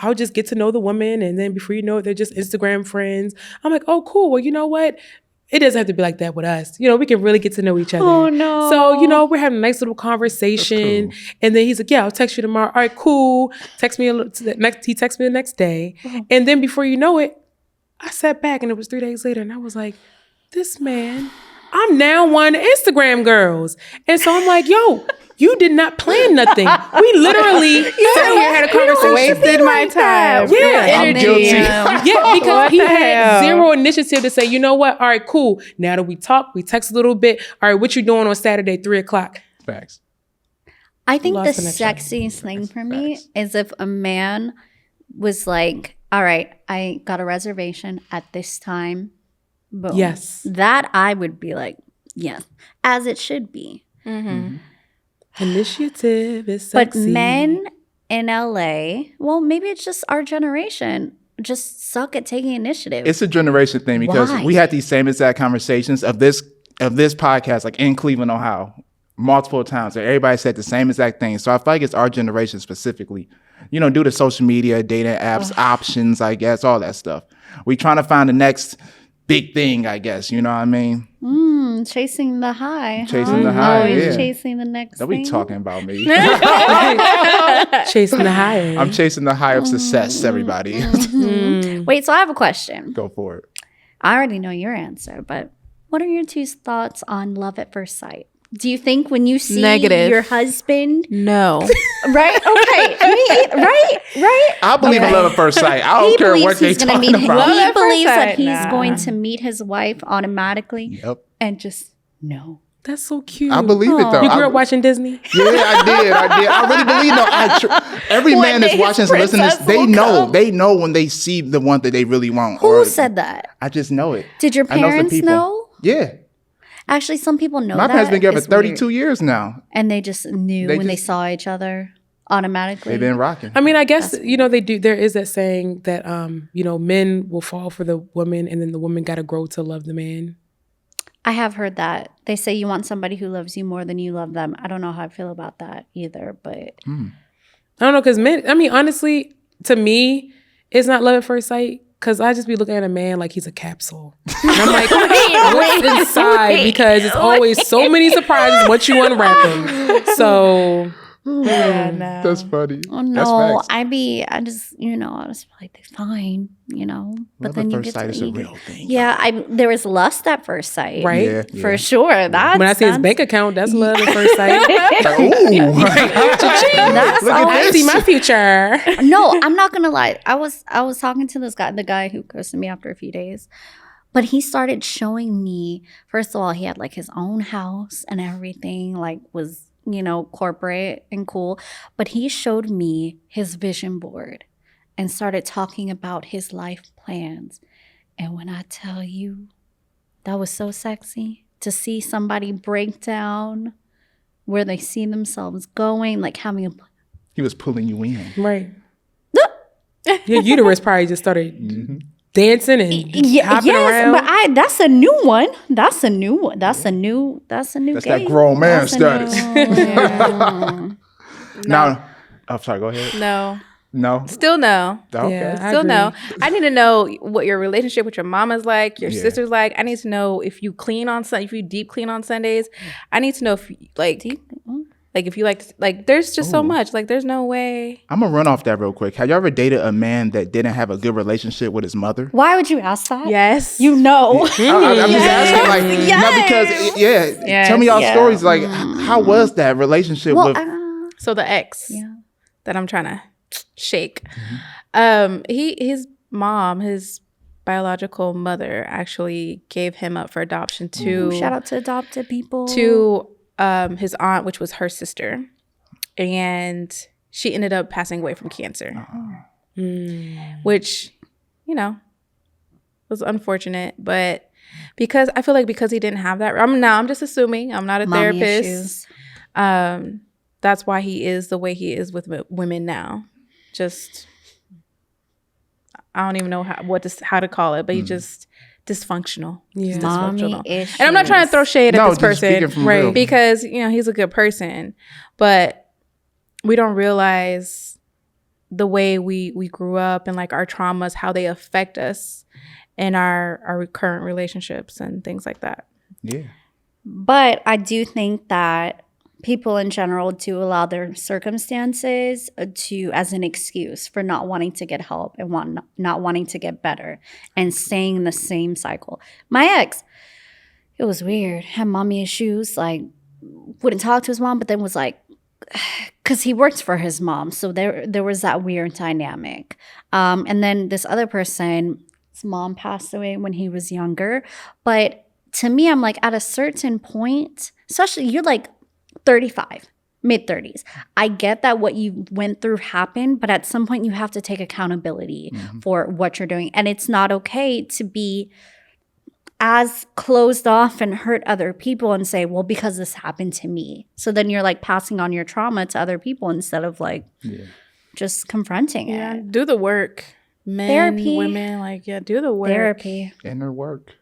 Speaker 1: I'll just get to know the woman. And then before you know it, they're just Instagram friends. I'm like, oh, cool. Well, you know what? It doesn't have to be like that with us. We can really get to know each other.
Speaker 3: Oh, no.
Speaker 1: So, we're having a nice little conversation.
Speaker 2: That's cool.
Speaker 1: And then he's like, yeah, I'll text you tomorrow. All right, cool. He texts me the next day. And then before you know it, I sat back and it was 3 days later. And I was like, this man, I'm now one of the Instagram girls. And so I'm like, yo, you did not plan nothing. We literally sat here, had a conversation.
Speaker 4: Wasted my time.
Speaker 1: Yeah.
Speaker 2: I'm guilty.
Speaker 1: Yeah, because
Speaker 4: What
Speaker 1: he
Speaker 4: the
Speaker 1: had
Speaker 4: hell?
Speaker 1: zero initiative to say, you know what? All right, cool. Now that we talk, we text a little bit. All right, what you doing on Saturday, 3:00?
Speaker 2: Facts.
Speaker 3: I think the
Speaker 1: Lost connection.
Speaker 3: sexiest thing for me is if a man was like, all right, I got a reservation at this time. Boom.
Speaker 1: Yes.
Speaker 3: That I would be like, yes, as it should be.
Speaker 1: Initiative is
Speaker 3: But
Speaker 1: sexy.
Speaker 3: men in LA, well, maybe it's just our generation, just suck at taking initiative.
Speaker 2: It's a generation thing because
Speaker 3: Why?
Speaker 2: we had these same exact conversations of this podcast, like in Cleveland, Ohio, multiple times. And everybody said the same exact thing. So I feel like it's our generation specifically. Due to social media, dating apps, options, I guess, all that stuff. We trying to find the next big thing, I guess. You know what I mean?
Speaker 3: Chasing the high.
Speaker 2: Chasing the high,
Speaker 3: Always
Speaker 2: yeah.
Speaker 3: chasing the next
Speaker 2: Don't
Speaker 3: thing.
Speaker 2: be talking about me.
Speaker 1: Chasing the high.
Speaker 2: I'm chasing the high of success, everybody.
Speaker 3: Wait, so I have a question.
Speaker 2: Go for it.
Speaker 3: I already know your answer, but what are your two thoughts on love at first sight? Do you think when you see
Speaker 4: Negative.
Speaker 3: your husband,
Speaker 4: No.
Speaker 3: right? Okay, right?
Speaker 2: I believe in love at first sight. I don't
Speaker 3: He
Speaker 2: care what
Speaker 3: believes
Speaker 2: they
Speaker 3: he's going to
Speaker 2: talking
Speaker 3: meet.
Speaker 2: about.
Speaker 4: Love
Speaker 3: He
Speaker 4: at first
Speaker 3: believes that
Speaker 4: sight,
Speaker 3: he's
Speaker 4: nah.
Speaker 3: going to meet his wife automatically,
Speaker 2: Yep.
Speaker 3: and just no.
Speaker 1: That's so cute.
Speaker 2: I believe it though.
Speaker 1: You grew
Speaker 2: I-
Speaker 1: up watching Disney?
Speaker 2: Yeah, I did. I really believe no. Every
Speaker 3: One
Speaker 2: man
Speaker 3: day
Speaker 2: that's
Speaker 3: his
Speaker 2: watching this, listening to this,
Speaker 3: princess
Speaker 2: they
Speaker 3: will
Speaker 2: know.
Speaker 3: come.
Speaker 2: They know when they see the one that they really want.
Speaker 3: Who said that?
Speaker 2: I just know it.
Speaker 3: Did your
Speaker 2: I know some
Speaker 3: parents
Speaker 2: people.
Speaker 3: know?
Speaker 2: Yeah.
Speaker 3: Actually, some people know
Speaker 2: My
Speaker 3: that.
Speaker 2: parents been together
Speaker 3: It's
Speaker 2: 32
Speaker 3: weird.
Speaker 2: years now.
Speaker 3: And they just knew
Speaker 2: They
Speaker 3: when they
Speaker 2: just-
Speaker 3: saw each other automatically.
Speaker 2: They've been rocking.
Speaker 1: I mean, I guess, you know, they do. There is that saying that, you know, men will fall for the woman and then the woman got to grow to love the man.
Speaker 3: I have heard that. They say you want somebody who loves you more than you love them. I don't know how I feel about that either, but.
Speaker 1: I don't know, because men, I mean, honestly, to me, it's not love at first sight. Because I just be looking at a man like he's a capsule. And I'm like, what's inside? Because it's always so many surprises once you unwrap them. So,
Speaker 4: Yeah, no.
Speaker 2: That's funny.
Speaker 3: Oh
Speaker 2: That's
Speaker 3: no,
Speaker 2: facts.
Speaker 3: I just, you know, I was like, they're fine, you know. But
Speaker 2: Love
Speaker 3: then
Speaker 2: at
Speaker 3: you
Speaker 2: first
Speaker 3: get
Speaker 2: sight
Speaker 3: to
Speaker 2: is a
Speaker 3: you get-
Speaker 2: real thing.
Speaker 3: Yeah, there was lust at first sight,
Speaker 1: right?
Speaker 2: Yeah,
Speaker 3: For
Speaker 2: yeah.
Speaker 3: sure. That's
Speaker 1: When I see his bank account, that's love at first sight.
Speaker 2: Like, ooh.
Speaker 3: That's
Speaker 2: Look at
Speaker 3: all
Speaker 1: I
Speaker 2: this.
Speaker 1: see my future.
Speaker 3: No, I'm not gonna lie. I was talking to this guy, the guy who ghosted me after a few days. But he started showing me, first of all, he had like his own house and everything, like was, you know, corporate and cool. But he showed me his vision board and started talking about his life plans. And when I tell you, that was so sexy to see somebody break down where they see themselves going, like having a
Speaker 2: He was pulling you in.
Speaker 1: Right. Your uterus probably just started dancing and hopping around.
Speaker 3: but that's a new one. That's a new one. That's a new
Speaker 2: That's
Speaker 3: gauge.
Speaker 2: that grown man
Speaker 3: That's a
Speaker 2: status.
Speaker 3: new-
Speaker 2: Now, I'm sorry, go ahead.
Speaker 4: No.
Speaker 2: No?
Speaker 4: Still no.
Speaker 2: Okay.
Speaker 1: Yeah, I
Speaker 4: Still
Speaker 1: agree.
Speaker 4: no. I need to know what your relationship with your mama's like, your
Speaker 2: Yeah.
Speaker 4: sister's like. I need to know if you clean on if you deep clean on Sundays. I need to know if you, like if you like there's just so
Speaker 2: Ooh.
Speaker 4: much. Like there's no way.
Speaker 2: I'm going to run off that real quick. Have you ever dated a man that didn't have a good relationship with his mother?
Speaker 3: Why would you ask that?
Speaker 4: Yes.
Speaker 3: You know.
Speaker 2: I'm just asking, like, not because,
Speaker 4: Yes.
Speaker 2: tell me y'all
Speaker 3: Yeah.
Speaker 2: stories. Like, how was that relationship
Speaker 3: Well,
Speaker 2: with?
Speaker 4: So the ex
Speaker 3: yeah.
Speaker 4: that I'm trying to shake. His mom, his biological mother, actually gave him up for adoption to
Speaker 3: Shout out to adopted people.
Speaker 4: his aunt, which was her sister, and she ended up passing away from cancer, which, you know, was unfortunate. But because I feel like because he didn't have that, I'm just assuming. I'm not a
Speaker 3: Mommy
Speaker 4: therapist.
Speaker 3: issues.
Speaker 4: That's why he is the way he is with women now. Just, I don't even know how to call it, but he just dysfunctional.
Speaker 1: Yeah.
Speaker 4: Just
Speaker 3: Mommy
Speaker 4: dysfunctional.
Speaker 3: issues.
Speaker 4: And I'm not trying to throw shade at
Speaker 2: No,
Speaker 4: this
Speaker 2: just speaking
Speaker 4: person,
Speaker 2: from real.
Speaker 4: because you know he's a good person, but we don't realize the way we grew up and like our traumas, how they affect us in our current relationships and things like that.
Speaker 2: Yeah.
Speaker 3: But I do think that people in general do allow their circumstances as an excuse for not wanting to get help and not wanting to get better and staying in the same cycle. My ex, it was weird. Had mommy issues, like wouldn't talk to his mom, but then was like, because he worked for his mom, so there was that weird dynamic. And then this other person, his mom passed away when he was younger, but to me, I'm like, at a certain point, especially you're like 35, mid-30s. I get that what you went through happened, but at some point you have to take accountability for what you're doing. And it's not okay to be as closed off and hurt other people and say, well, because this happened to me. So then you're like passing on your trauma to other people instead of like just confronting it.
Speaker 4: Do the work. Men,
Speaker 3: Therapy.
Speaker 4: women, like, do the work.
Speaker 3: Therapy.
Speaker 2: Inner work.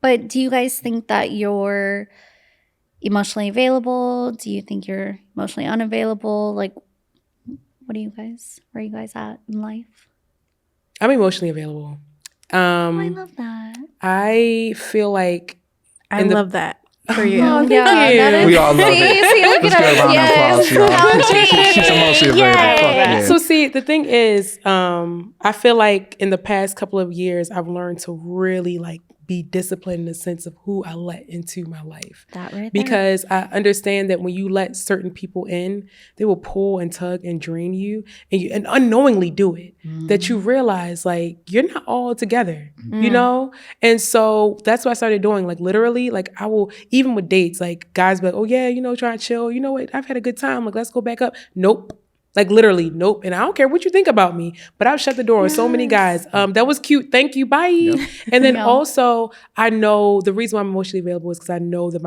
Speaker 3: But do you guys think that you're emotionally available? Do you think you're emotionally unavailable? Like, where are you guys at in life?
Speaker 1: I'm emotionally available.
Speaker 3: I love that.
Speaker 1: I feel like
Speaker 4: I love that for you.
Speaker 1: Oh, thank you.
Speaker 3: that is-
Speaker 2: We all love it.
Speaker 3: See, look
Speaker 2: Let's
Speaker 3: at
Speaker 2: get a
Speaker 3: us.
Speaker 2: round of applause, y'all.
Speaker 3: Yes.
Speaker 2: She's emotionally available. Fuck yeah.
Speaker 1: So see, the thing is, I feel like in the past couple of years, I've learned to really like be disciplined in the sense of who I let into my life.
Speaker 3: That right there.
Speaker 1: Because I understand that when you let certain people in, they will pull and tug and drain you and unknowingly do it. That you realize like you're not all together, you know? And so that's what I started doing. Like literally, like I will, even with dates, like guys be like, oh yeah, you know, try to chill. You know what? I've had a good time. Like, let's go back up. Nope. Like literally, nope. And I don't care what you think about me, but I've shut the door on so many guys. That was cute. Thank you. Bye. And then also, I know the reason why I'm emotionally available is because I know that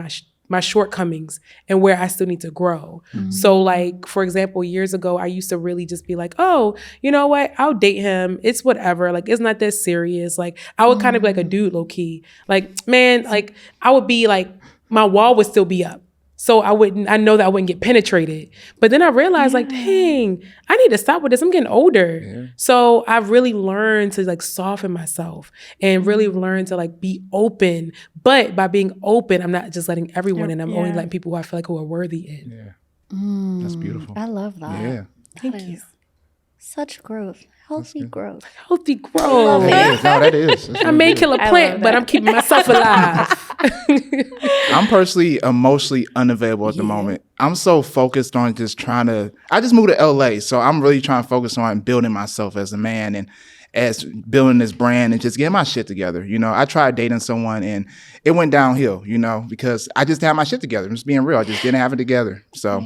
Speaker 1: my shortcomings and where I still need to grow. So like, for example, years ago, I used to really just be like, oh, you know what? I'll date him. It's whatever. Like, it's not that serious. Like, I would kind of be like a dude low key. Like, man, like I would be like, my wall would still be up. So I know that I wouldn't get penetrated. But then I realized like, dang, I need to stop with this. I'm getting older. Yeah. So I've really learned to like soften myself and really learn to like be open. But by being open, I'm not just letting everyone in. I'm only letting people who I feel like who are worthy in.
Speaker 2: Yeah. That's beautiful.
Speaker 3: I love that.
Speaker 2: Yeah.
Speaker 1: Thank you.
Speaker 3: Such growth. Healthy growth.
Speaker 1: Healthy growth.
Speaker 2: That is.
Speaker 1: I may kill a plant, but I'm keeping myself alive.
Speaker 2: I'm personally emotionally unavailable at the moment. I'm so focused on just I just moved to LA, so I'm really trying to focus on building myself as a man and as building this brand and just getting my shit together. You know, I tried dating someone and it went downhill, you know, because I just didn't have my shit together. I'm just being real. I just didn't have it together. So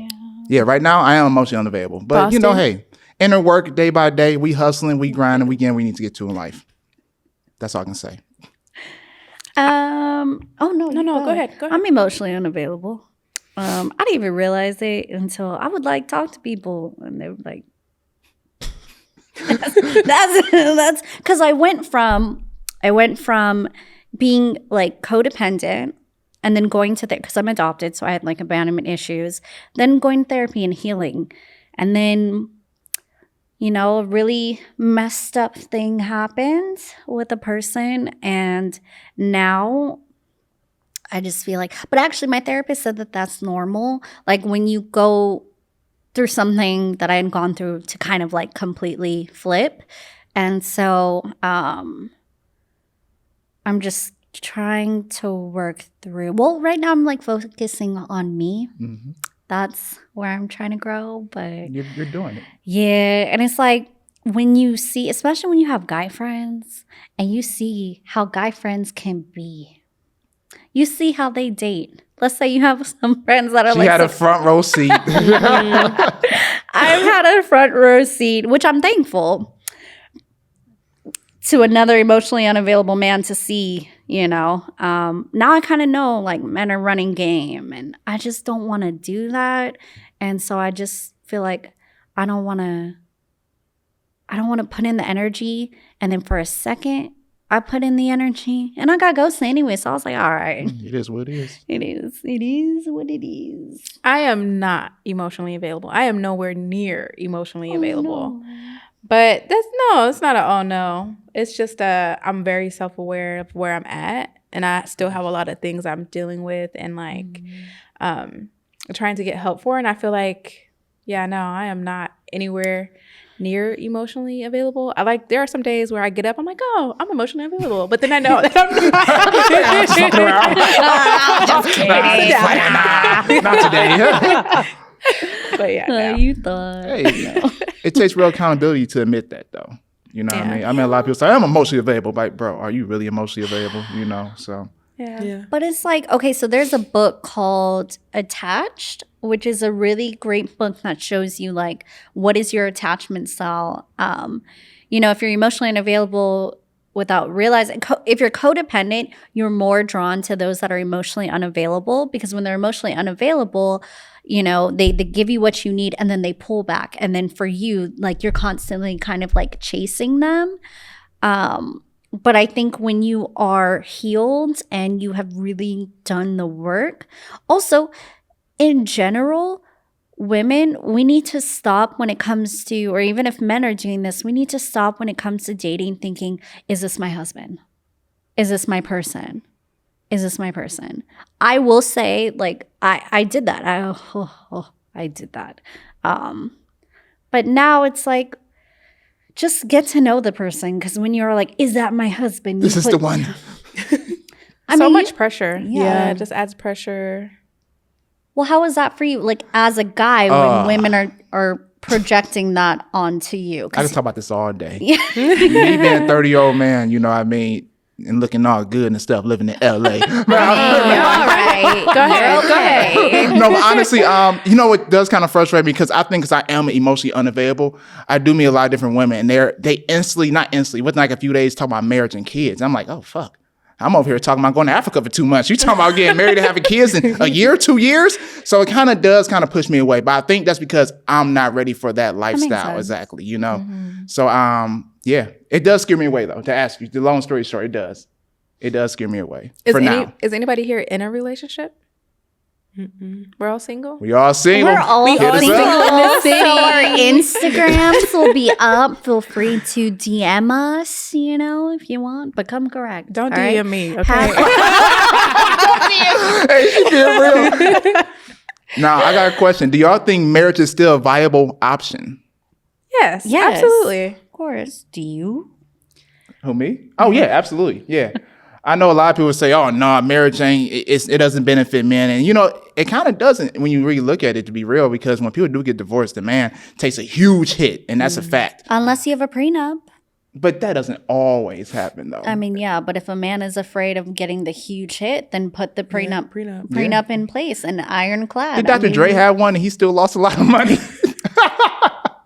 Speaker 2: yeah, right now I am emotionally unavailable. But
Speaker 4: Boston.
Speaker 2: you know, hey, inner work day by day, we hustling, we grinding, we getting we need to get to in life. That's all I can say.
Speaker 3: Oh no,
Speaker 4: Go ahead.
Speaker 3: I'm emotionally unavailable. I didn't even realize it until I would like talk to people and they were like, that's because I went from being like codependent and then going to because I'm adopted, so I had like abandonment issues, then going to therapy and healing, and then, you know, a really messed up thing happened with a person. And now I just feel like, but actually my therapist said that that's normal. Like when you go through something that I had gone through to kind of like completely flip. And so I'm just trying to work through. Well, right now I'm like focusing on me. Mm-hmm. That's where I'm trying to grow, but
Speaker 2: you're doing it.
Speaker 3: Yeah, and it's like when you see, especially when you have guy friends and you see how guy friends can be. You see how they date. Let's say you have some friends that are
Speaker 2: She had a front row seat.
Speaker 3: I've had a front row seat, which I'm thankful to another emotionally unavailable man to see, you know. Now I kind of know like men are running game and I just don't want to do that. And so I just feel like I don't want to put in the energy. And then for a second, I put in the energy and I got ghosted anyway. So I was like, all right.
Speaker 2: It is what it is.
Speaker 3: It is what it is.
Speaker 4: I am not emotionally available. I am nowhere near emotionally available.
Speaker 3: No.
Speaker 4: But it's not oh no. It's just I'm very self-aware of where I'm at. And I still have a lot of things I'm dealing with and like trying to get help for. And I feel like, I am not anywhere near emotionally available. There are some days where I get up, I'm like, oh, I'm emotionally available. But then I know that I'm not.
Speaker 2: Not today.
Speaker 4: But no.
Speaker 3: You thought.
Speaker 2: Hey, it takes real accountability to admit that, though. You know what I mean? I mean, a lot of people say, I'm emotionally available. Like, bro, are you really emotionally available? You know, so.
Speaker 4: Yeah.
Speaker 3: But it's like, okay, so there's a book called Attached, which is a really great book that shows you like, what is your attachment style? You know, if you're emotionally unavailable without realizing, if you're codependent, you're more drawn to those that are emotionally unavailable because when they're emotionally unavailable, you know, they give you what you need and then they pull back. And then for you, like you're constantly kind of like chasing them. But I think when you are healed and you have really done the work, also in general, women, we need to stop when it comes to, or even if men are doing this, we need to stop when it comes to dating thinking, is this my husband? Is this my person? Is this my person? I will say, like, I did that. I did that. But now it's like, just get to know the person. Because when you're like, is that my husband?
Speaker 2: This is the one.
Speaker 4: So much pressure.
Speaker 3: Yeah.
Speaker 4: It just adds pressure.
Speaker 3: Well, how is that for you? Like, as a guy, when women are projecting that onto you?
Speaker 2: I just talk about this all day. Yeah. Me being a 30-year-old man, you know what I mean? And looking all good and stuff, living in LA.
Speaker 3: All right. Go ahead. Okay.
Speaker 2: No, but honestly, you know what does kind of frustrate me because I think because I am emotionally unavailable, I do meet a lot of different women and they instantly, not instantly, within like a few days talk about marriage and kids. I'm like, oh fuck. I'm over here talking about going to Africa for 2 months. You talking about getting married and having kids in a year, 2 years? So it kind of does kind of push me away. But I think that's because I'm not ready for that lifestyle. Exactly. You know? So, yeah, it does scare me away though, to ask you. The long story short, it does. It does scare me away for now.
Speaker 4: Is anybody here in a relationship? We're all single?
Speaker 2: We all single.
Speaker 3: We're all
Speaker 2: Hit us
Speaker 3: single.
Speaker 2: up.
Speaker 3: So our Instagrams will be up. Feel free to DM us, if you want, but come correct.
Speaker 4: Don't
Speaker 3: all
Speaker 4: DM
Speaker 3: right?
Speaker 4: me, okay?
Speaker 2: Hey, she being real. Now, I got a question. Do y'all think marriage is still a viable option?
Speaker 4: Yes,
Speaker 3: Yes.
Speaker 4: absolutely.
Speaker 3: Of course. Do you?
Speaker 2: Who, me? Oh, yeah, absolutely. Yeah. I know a lot of people say, oh, no, marriage it doesn't benefit men. And, it kind of doesn't when you really look at it, to be real, because when people do get divorced, the man takes a huge hit, and that's a fact.
Speaker 3: Unless you have a prenup.
Speaker 2: But that doesn't always happen, though.
Speaker 3: I mean, yeah, but if a man is afraid of getting the huge hit, then put the prenup in place and ironclad.
Speaker 2: Did Dr. Dre have one and he still lost a lot of money?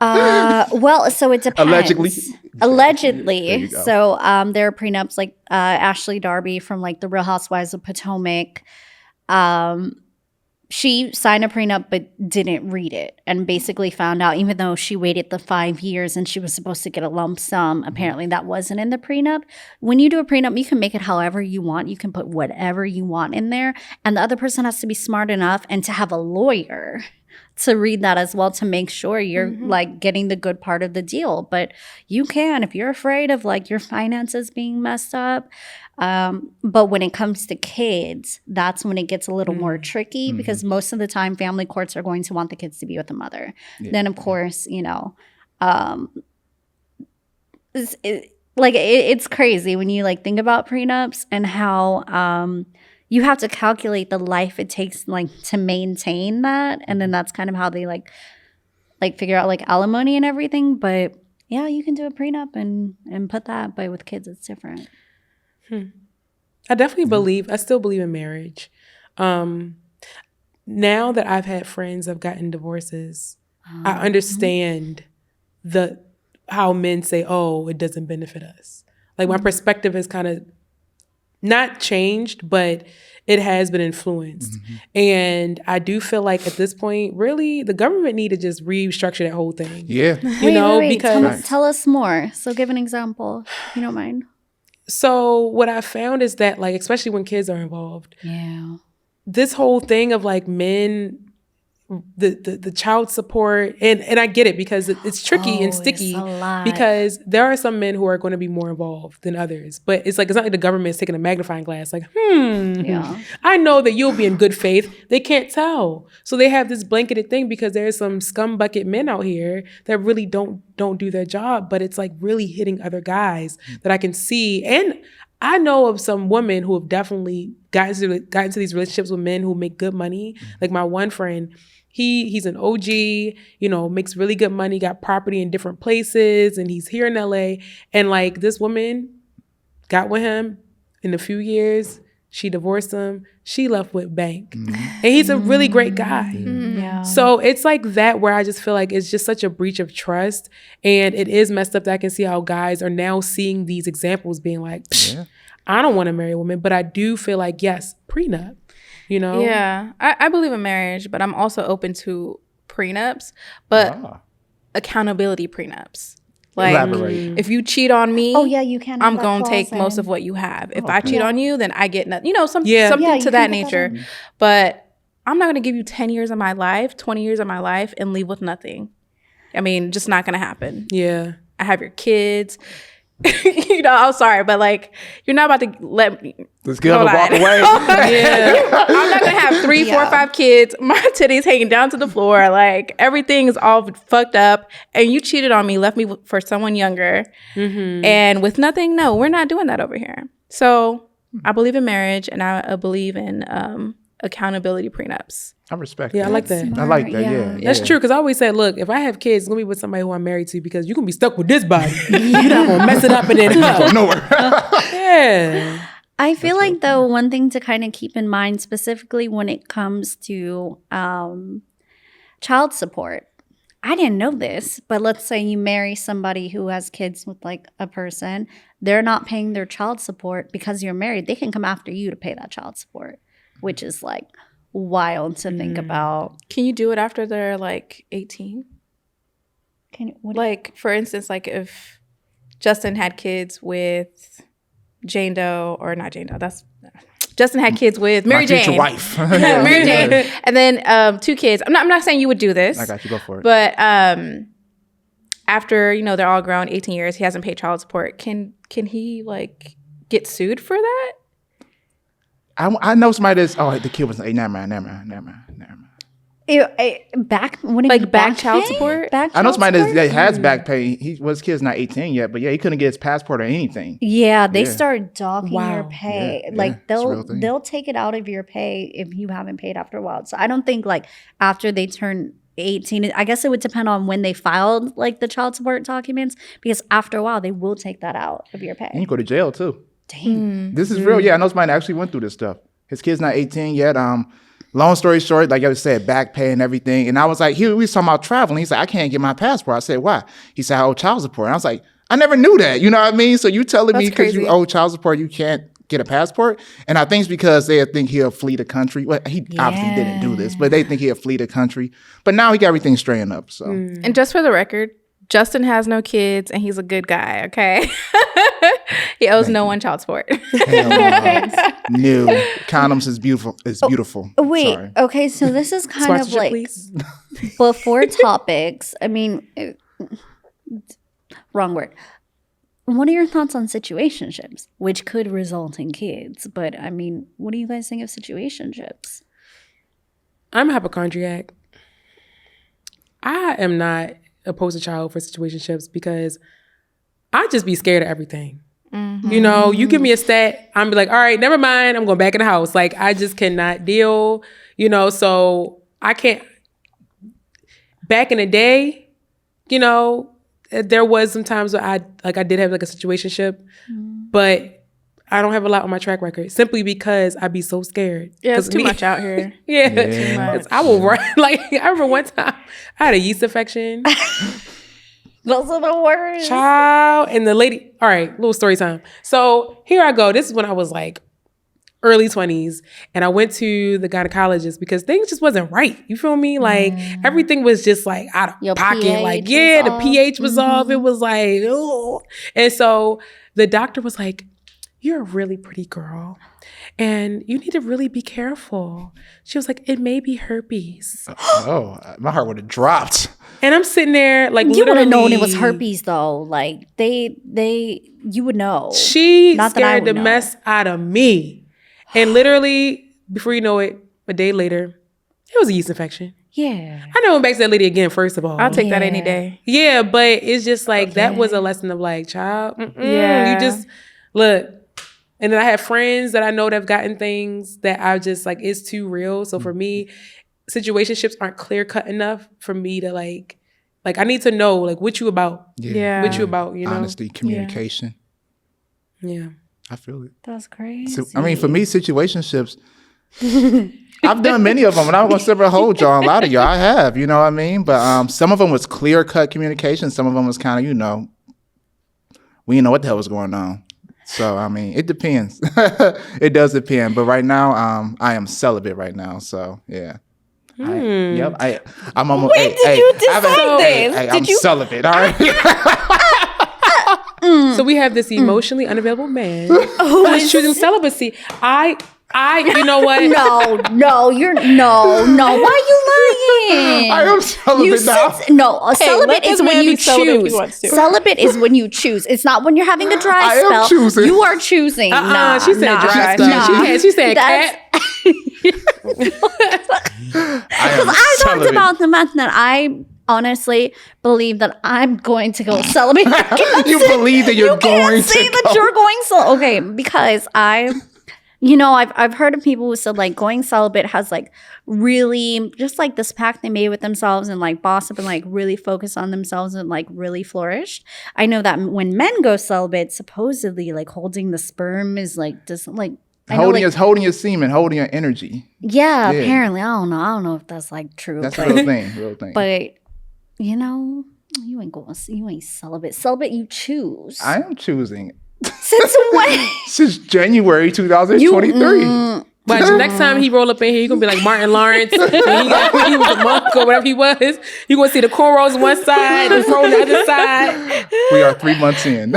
Speaker 3: Well, so it depends.
Speaker 2: Allegedly. There you go.
Speaker 3: So there are prenups like Ashley Darby from like the Real Housewives of Potomac. She signed a prenup but didn't read it and basically found out, even though she waited the 5 years and she was supposed to get a lump sum, apparently that wasn't in the prenup. When you do a prenup, you can make it however you want. You can put whatever you want in there. And the other person has to be smart enough and to have a lawyer to read that as well, to make sure you're like getting the good part of the deal. But you can, if you're afraid of like your finances being messed up. But when it comes to kids, that's when it gets a little more tricky, because most of the time family courts are going to want the kids to be with the mother. Yeah. Then of course, it's crazy when you like think about prenups and how you have to calculate the life it takes like to maintain that, and then that's kind of how they like figure out like alimony and everything. But yeah, you can do a prenup and put that, but with kids it's different.
Speaker 1: I definitely I still believe in marriage. Now that I've had friends that have gotten divorces, I understand how men say, oh, it doesn't benefit us. Like my perspective has kind of not changed, but it has been influenced. And I do feel like at this point, really, the government need to just restructure that whole thing.
Speaker 2: Yeah.
Speaker 3: Wait,
Speaker 1: because
Speaker 3: tell us more. So give an example, if you don't mind.
Speaker 1: So what I found is that, like, especially when kids are involved, this whole thing of like men, the child support, and I get it because it's tricky and sticky, because there are some men who are going to be more involved than others. But it's not like the government is taking a magnifying glass like, I know that you'll be in good faith. They can't tell. So they have this blanketed thing because there's some scumbucket men out here that really don't do their job, but it's like really hitting other guys that I can see. And I know of some women who have definitely gotten into these relationships with men who make good money. Like my one friend, he's an OG, makes really good money, got property in different places, and he's here in LA. And like this woman got with him in a few years. She divorced him. She left with bank. And he's a really great guy.
Speaker 3: Yeah.
Speaker 1: So it's like that where I just feel like it's just such a breach of trust. And it is messed up that I can see how guys are now seeing these examples being like, I don't want to marry a woman. But I do feel like, yes, prenup.
Speaker 4: Yeah, I believe in marriage, but I'm also open to prenups, but accountability prenups. Like, if you cheat on me,
Speaker 3: you can.
Speaker 4: I'm going to take most of what you have. If I cheat on you, then I get nothing. Something to that nature. But I'm not going to give you 10 years of my life, 20 years of my life, and leave with nothing. I mean, just not going to happen.
Speaker 1: Yeah.
Speaker 4: I have your kids. I'm sorry, but like, you're not about to let me.
Speaker 2: Let's get up and walk away.
Speaker 4: I'm not gonna have 3, 4, 5 kids. My titties hanging down to the floor. Like everything is all fucked up, and you cheated on me, left me for someone younger, and with nothing. No, we're not doing that over here. So I believe in marriage, and I believe in accountability prenups.
Speaker 2: I respect.
Speaker 1: Yeah, I like that.
Speaker 3: Smart.
Speaker 2: I like that. Yeah.
Speaker 1: That's true, because I always say, look, if I have kids, it's going to be with somebody who I'm married to, because you're going to be stuck with this body. You're not going to mess it up and then
Speaker 2: Go nowhere.
Speaker 1: Yeah.
Speaker 3: I feel like, though, one thing to kind of keep in mind, specifically when it comes to child support, I didn't know this, but let's say you marry somebody who has kids with like a person, they're not paying their child support because you're married. They can come after you to pay that child support, which is like wild to think about.
Speaker 4: Can you do it after they're like 18? Like, for instance, like if Justin had kids with Jane Doe, or not Jane Doe, Justin had kids with Mary Jane.
Speaker 2: Future wife.
Speaker 4: Mary Jane. And then 2 kids. I'm not saying you would do this.
Speaker 2: I got you. Go for it.
Speaker 4: But after, they're all grown, 18 years, he hasn't paid child support. Can he like get sued for that?
Speaker 2: I know somebody that's, the kid was, never mind.
Speaker 3: Back when
Speaker 4: like back child support?
Speaker 3: Back
Speaker 2: I know
Speaker 3: child
Speaker 2: somebody
Speaker 3: support?
Speaker 2: that has back pay. His kid's not 18 yet, but yeah, he couldn't get his passport or anything.
Speaker 3: Yeah, they
Speaker 2: Yeah.
Speaker 3: start docking your
Speaker 1: Wow.
Speaker 3: pay.
Speaker 2: Yeah,
Speaker 3: Like
Speaker 2: it's a real thing.
Speaker 3: they'll take it out of your pay if you haven't paid after a while. So I don't think like after they turn 18, I guess it would depend on when they filed like the child support documents, because after a while they will take that out of your
Speaker 2: And you
Speaker 3: pay.
Speaker 2: go to jail too.
Speaker 3: Dang.
Speaker 2: This is real. Yeah, I know somebody that actually went through this stuff. His kid's not 18 yet. Long story short, like I said, back pay and everything. And I was like, we was talking about traveling. He's like, I can't get my passport. I said, why? He said, I owe child support. And I was like, I never knew that. You know what I mean? So you telling me
Speaker 4: That's
Speaker 2: because you
Speaker 4: crazy.
Speaker 2: owe child support, you can't get a passport? And I think it's because they think he'll flee the country. Well, he obviously didn't do this, but they think he'll flee the country. But now he got everything straightened up. So
Speaker 4: And just for the record, Justin has no kids and he's a good guy, okay? He owes no one child support.
Speaker 2: hell no. Condoms is beautiful. It's beautiful.
Speaker 3: Wait,
Speaker 2: Sorry.
Speaker 3: okay, so this is kind of
Speaker 1: Sponsorship,
Speaker 3: like
Speaker 1: please.
Speaker 3: before topics. I mean, wrong word. What are your thoughts on situationships, which could result in kids? But I mean, what do you guys think of situationships?
Speaker 1: I'm a hypochondriac. I am not a poster child for situationships because I just be scared of everything. You give me a stat, I'm be like, all right, never mind. I'm going back in the house. Like, I just cannot deal, so I can't. Back in the day, there was some times where I did have like a situationship, but I don't have a lot on my track record simply because I'd be so scared.
Speaker 4: Yeah, it's
Speaker 1: 'Cause
Speaker 4: too much out here.
Speaker 1: Yeah.
Speaker 4: Too much.
Speaker 1: 'Cause I will run. Like, I remember one time I had a yeast infection.
Speaker 3: Those are the worst.
Speaker 1: Child. And the lady, all right, little story time. So here I go. This is when I was like early 20s. And I went to the gynecologist because things just wasn't right. You feel me? Like everything was just like out of
Speaker 3: Your
Speaker 1: pocket.
Speaker 3: pH
Speaker 1: Like,
Speaker 3: was
Speaker 1: yeah, the
Speaker 3: off.
Speaker 1: pH was off. It was like, oh. And so the doctor was like, you're a really pretty girl and you need to really be careful. She was like, it may be herpes.
Speaker 2: Oh, my heart would have dropped.
Speaker 1: And I'm sitting there like
Speaker 3: You would have known it was
Speaker 1: literally-
Speaker 3: herpes though. Like you would know.
Speaker 1: She
Speaker 3: Not that I
Speaker 1: scared
Speaker 3: would
Speaker 1: the
Speaker 3: know.
Speaker 1: mess out of me. And literally, before you know it, a day later, it was a yeast infection.
Speaker 3: Yeah.
Speaker 1: I never went back to that lady again, first of all.
Speaker 4: I'll take that
Speaker 3: Yeah.
Speaker 4: any day.
Speaker 1: Yeah, but it's just like, that was a lesson of like, child,
Speaker 4: Yeah.
Speaker 1: you just, look. And then I have friends that I know that have gotten things that I just like, it's too real. So for me, situationships aren't clear cut enough for me to like I need to know like what you about.
Speaker 4: Yeah.
Speaker 1: What you about,
Speaker 2: Honesty, communication.
Speaker 1: Yeah.
Speaker 2: I feel it.
Speaker 3: That's crazy.
Speaker 2: So, I mean, for me, situationships, I've done many of them, and I'm going to separate hold y'all. A lot of y'all, I have, you know what I mean? But some of them was clear-cut communication. Some of them was kind of, we didn't know what the hell was going on. So, I mean, it depends. It does depend. But right now, I am celibate right now. So, yeah. I'm almost.
Speaker 3: When did you decide this?
Speaker 2: I'm celibate. All right.
Speaker 1: So we have this emotionally unavailable man who's choosing celibacy. You know what?
Speaker 3: No, you're no. Why you lying?
Speaker 2: I am celibate
Speaker 3: You
Speaker 2: now.
Speaker 3: said no. Celibate
Speaker 4: let
Speaker 3: is
Speaker 4: this
Speaker 3: when
Speaker 4: man
Speaker 3: you
Speaker 4: be celibate if he
Speaker 3: choose.
Speaker 4: wants to.
Speaker 3: Celibate is when you choose. It's not when you're having a dry
Speaker 2: I am
Speaker 3: spell.
Speaker 2: choosing.
Speaker 3: You are choosing. Nah,
Speaker 1: she said
Speaker 3: nah,
Speaker 1: dry
Speaker 3: nah.
Speaker 1: spell. She said
Speaker 3: That's-
Speaker 1: cat.
Speaker 3: I talked about the fact that I honestly believe that I'm going to go celibate.
Speaker 2: You believe that you're going to
Speaker 3: say that
Speaker 2: go.
Speaker 3: you're going celibate. Okay, because I've heard of people who said like going celibate has like really just like this pact they made with themselves and like boss up and like really focus on themselves and like really flourished. I know that when men go celibate, supposedly like holding the sperm is like just like I know, like,
Speaker 2: holding your semen, holding your energy.
Speaker 3: yeah,
Speaker 2: Yeah.
Speaker 3: apparently I don't know if that's like true.
Speaker 2: That's
Speaker 3: but,
Speaker 2: a real thing.
Speaker 3: But You know, you ain't celibate. Celibate, you choose.
Speaker 2: I am choosing
Speaker 3: Since when?
Speaker 2: since January 2023.
Speaker 1: But next time he roll up in here, you're going to be like Martin Lawrence. And he was a monk or whatever he was. You're going to see the cornrows on one side, the fro on the other side.
Speaker 2: We are 3 months in.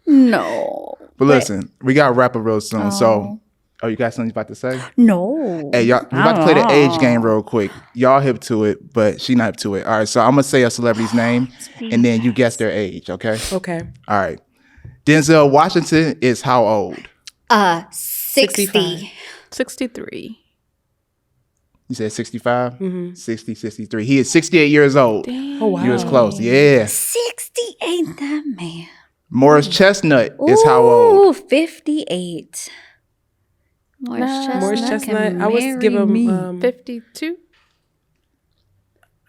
Speaker 3: No.
Speaker 2: But listen, we got to wrap up real soon. So, you got something you about to say?
Speaker 3: No.
Speaker 2: Hey, y'all, we're about to play the age game real quick. Y'all hip to it, but she not hip to it. All right, so I'm going to say a celebrity's name, and then you guess their age, okay?
Speaker 1: Okay.
Speaker 2: All right. Denzel Washington is how old?
Speaker 3: 60.
Speaker 4: 63.
Speaker 2: You said 65? 60, 63. He is 68 years old.
Speaker 1: Oh, wow.
Speaker 2: You was close. Yeah.
Speaker 3: 68, that man.
Speaker 2: Morris Chestnut is how old?
Speaker 3: 58.
Speaker 1: Morris Chestnut,
Speaker 3: can
Speaker 1: I would give
Speaker 3: marry
Speaker 1: him,
Speaker 3: me.
Speaker 4: 52.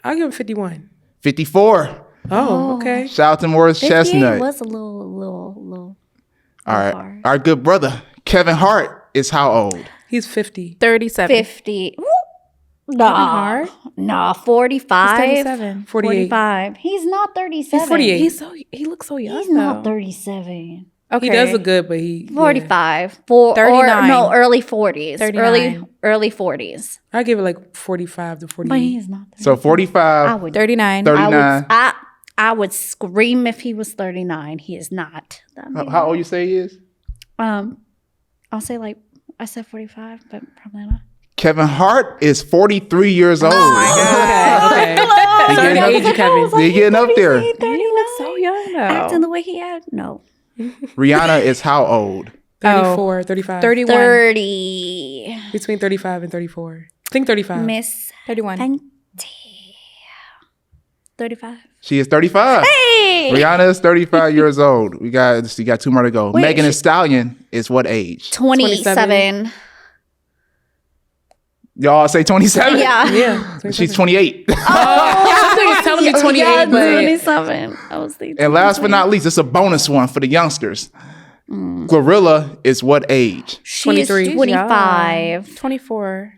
Speaker 1: I'll give him 51.
Speaker 2: 54.
Speaker 1: Oh, okay.
Speaker 2: Shout out to Morris
Speaker 3: 58
Speaker 2: Chestnut.
Speaker 3: was a little
Speaker 2: All right.
Speaker 3: far.
Speaker 2: Our good brother, Kevin Hart, is how old?
Speaker 1: He's 50.
Speaker 4: 37.
Speaker 3: 50. Nah. Nah, 45.
Speaker 4: 37.
Speaker 1: 48.
Speaker 3: 45. He's not 37.
Speaker 1: He's 48.
Speaker 4: He looks so young.
Speaker 3: He's
Speaker 4: though.
Speaker 3: not 37.
Speaker 4: Okay.
Speaker 1: He does look good, but he...
Speaker 3: 45.
Speaker 4: 39.
Speaker 3: Early 40s.
Speaker 4: 39.
Speaker 3: Early 40s.
Speaker 1: I give it like 45 to 48.
Speaker 3: But he's not 37.
Speaker 2: So 45,
Speaker 3: I would
Speaker 4: 39.
Speaker 2: 39.
Speaker 3: I would scream if he was 39. He is not.
Speaker 2: How old you say he is?
Speaker 3: I'll say I said 45, but probably not.
Speaker 2: Kevin Hart is 43 years old.
Speaker 1: Okay. Sorry to age you, Kevin.
Speaker 2: They're getting up there.
Speaker 4: He looks so young though.
Speaker 3: Acting the way he had. No.
Speaker 2: Rihanna is how old?
Speaker 1: 34, 35.
Speaker 4: 31.
Speaker 3: 30.
Speaker 1: Between 35 and 34. I think 35.
Speaker 3: Miss
Speaker 4: 31.
Speaker 3: 20. 35.
Speaker 2: She is 35.
Speaker 3: Hey!
Speaker 2: Rihanna is 35 years old. You got 2 more to go.
Speaker 3: Wait,
Speaker 2: Megan Thee Stallion is what age?
Speaker 3: 27.
Speaker 2: Y'all say 27?
Speaker 3: Yeah.
Speaker 1: Yeah.
Speaker 2: She's 28.
Speaker 1: I was telling me 28,
Speaker 3: Yeah,
Speaker 1: but
Speaker 3: 27. I was thinking.
Speaker 2: And last but not least, it's a bonus one for the youngsters. Glorilla is what age?
Speaker 3: She's
Speaker 1: 23.
Speaker 3: 25.
Speaker 4: 24.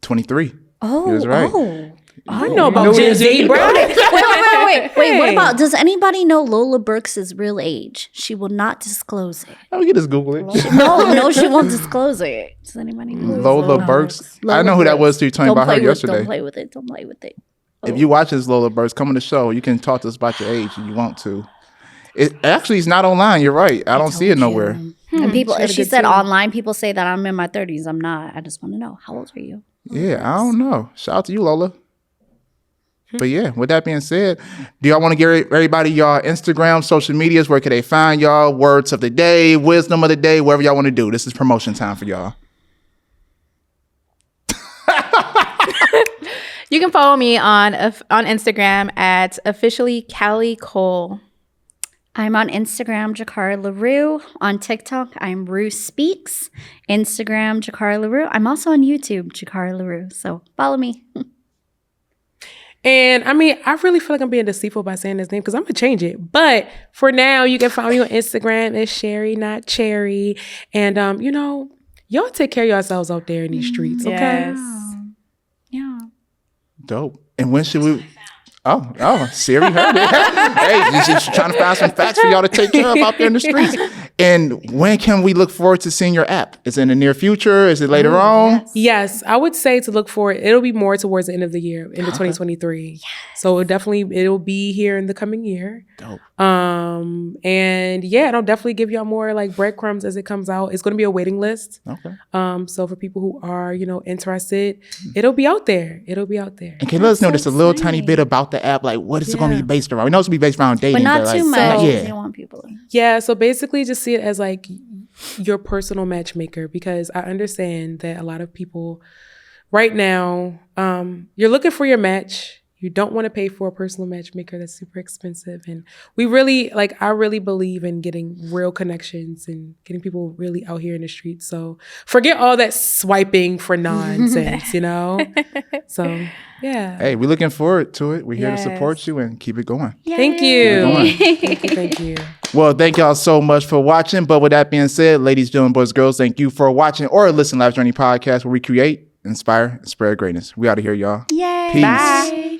Speaker 2: 23.
Speaker 3: Oh,
Speaker 2: He was right.
Speaker 3: oh.
Speaker 1: I know about Gen Z, bro.
Speaker 3: Wait.
Speaker 1: Hey.
Speaker 3: What about, does anybody know Lola Burks' real age? She will not disclose it.
Speaker 2: Oh, we can just Google it.
Speaker 3: No, she won't disclose it. Does anybody know?
Speaker 2: Lola Burks. I know who that was too. You told me about her yesterday.
Speaker 3: Don't play with it. Don't play with it.
Speaker 2: If you watch this Lola Burks, come on the show. You can talk to us about your age if you want to. It actually is not online. You're right. I don't see it nowhere.
Speaker 3: And people,
Speaker 1: She had a
Speaker 3: she
Speaker 1: good
Speaker 3: said
Speaker 1: team.
Speaker 3: online, people say that I'm in my 30s. I'm not. I just want to know, how old are you?
Speaker 2: Yeah, I don't know. Shout out to you, Lola. But yeah, with that being said, do y'all want to give everybody y'all Instagram, social medias? Where can they find y'all? Words of the day, wisdom of the day, whatever y'all want to do. This is promotion time for y'all.
Speaker 4: You can follow me on Instagram at officially Callie Cole.
Speaker 3: I'm on Instagram, Jakara LaRue. On TikTok, I'm Rue Speaks. Instagram, Jakara LaRue. I'm also on YouTube, Jakara LaRue. So follow me.
Speaker 1: And I mean, I really feel like I'm being deceitful by saying his name because I'm gonna change it. But for now, you can find me on Instagram. It's Sherry, not Cherry. And y'all take care of yourselves out there in these streets, okay?
Speaker 4: Yes.
Speaker 3: Yeah.
Speaker 2: Dope. And when should we? Oh, Siri heard it. Hey, she's trying to find some facts for y'all to take care of out there in the streets. And when can we look forward to seeing your app? Is it in the near future? Is it later on?
Speaker 1: Yes, I would say to look for it. It'll be more towards the end of the year, into 2023. Yes. So it'll be here in the coming year.
Speaker 2: Dope.
Speaker 1: And yeah, it'll definitely give y'all more like breadcrumbs as it comes out. It's going to be a waiting list.
Speaker 2: Okay.
Speaker 1: So for people who are, interested, it'll be out there. It'll be out there.
Speaker 2: And can you let us know just a little tiny bit about the app? Like, what is it going to be based around? We know it's going to be based around dating.
Speaker 3: But not too much.
Speaker 2: Yeah.
Speaker 3: They want people.
Speaker 1: Yeah, so basically just see it as like your personal matchmaker, because I understand that a lot of people right now, you're looking for your match. You don't want to pay for a personal matchmaker that's super expensive. And I really believe in getting real connections and getting people really out here in the streets. So forget all that swiping for nonsense, So, yeah.
Speaker 2: Hey, we're looking forward to it. We're here to
Speaker 4: Yes.
Speaker 2: support you and keep it going.
Speaker 1: Thank you.
Speaker 2: Keep it
Speaker 1: Thank you.
Speaker 2: Well, thank y'all so much for watching. But with that being said, ladies, gentlemen, boys, girls, thank you for watching or listening to Lavish Journey podcast, where we create, inspire, and spread greatness. We out of here, y'all.
Speaker 3: Yay.
Speaker 2: Peace.
Speaker 4: Bye.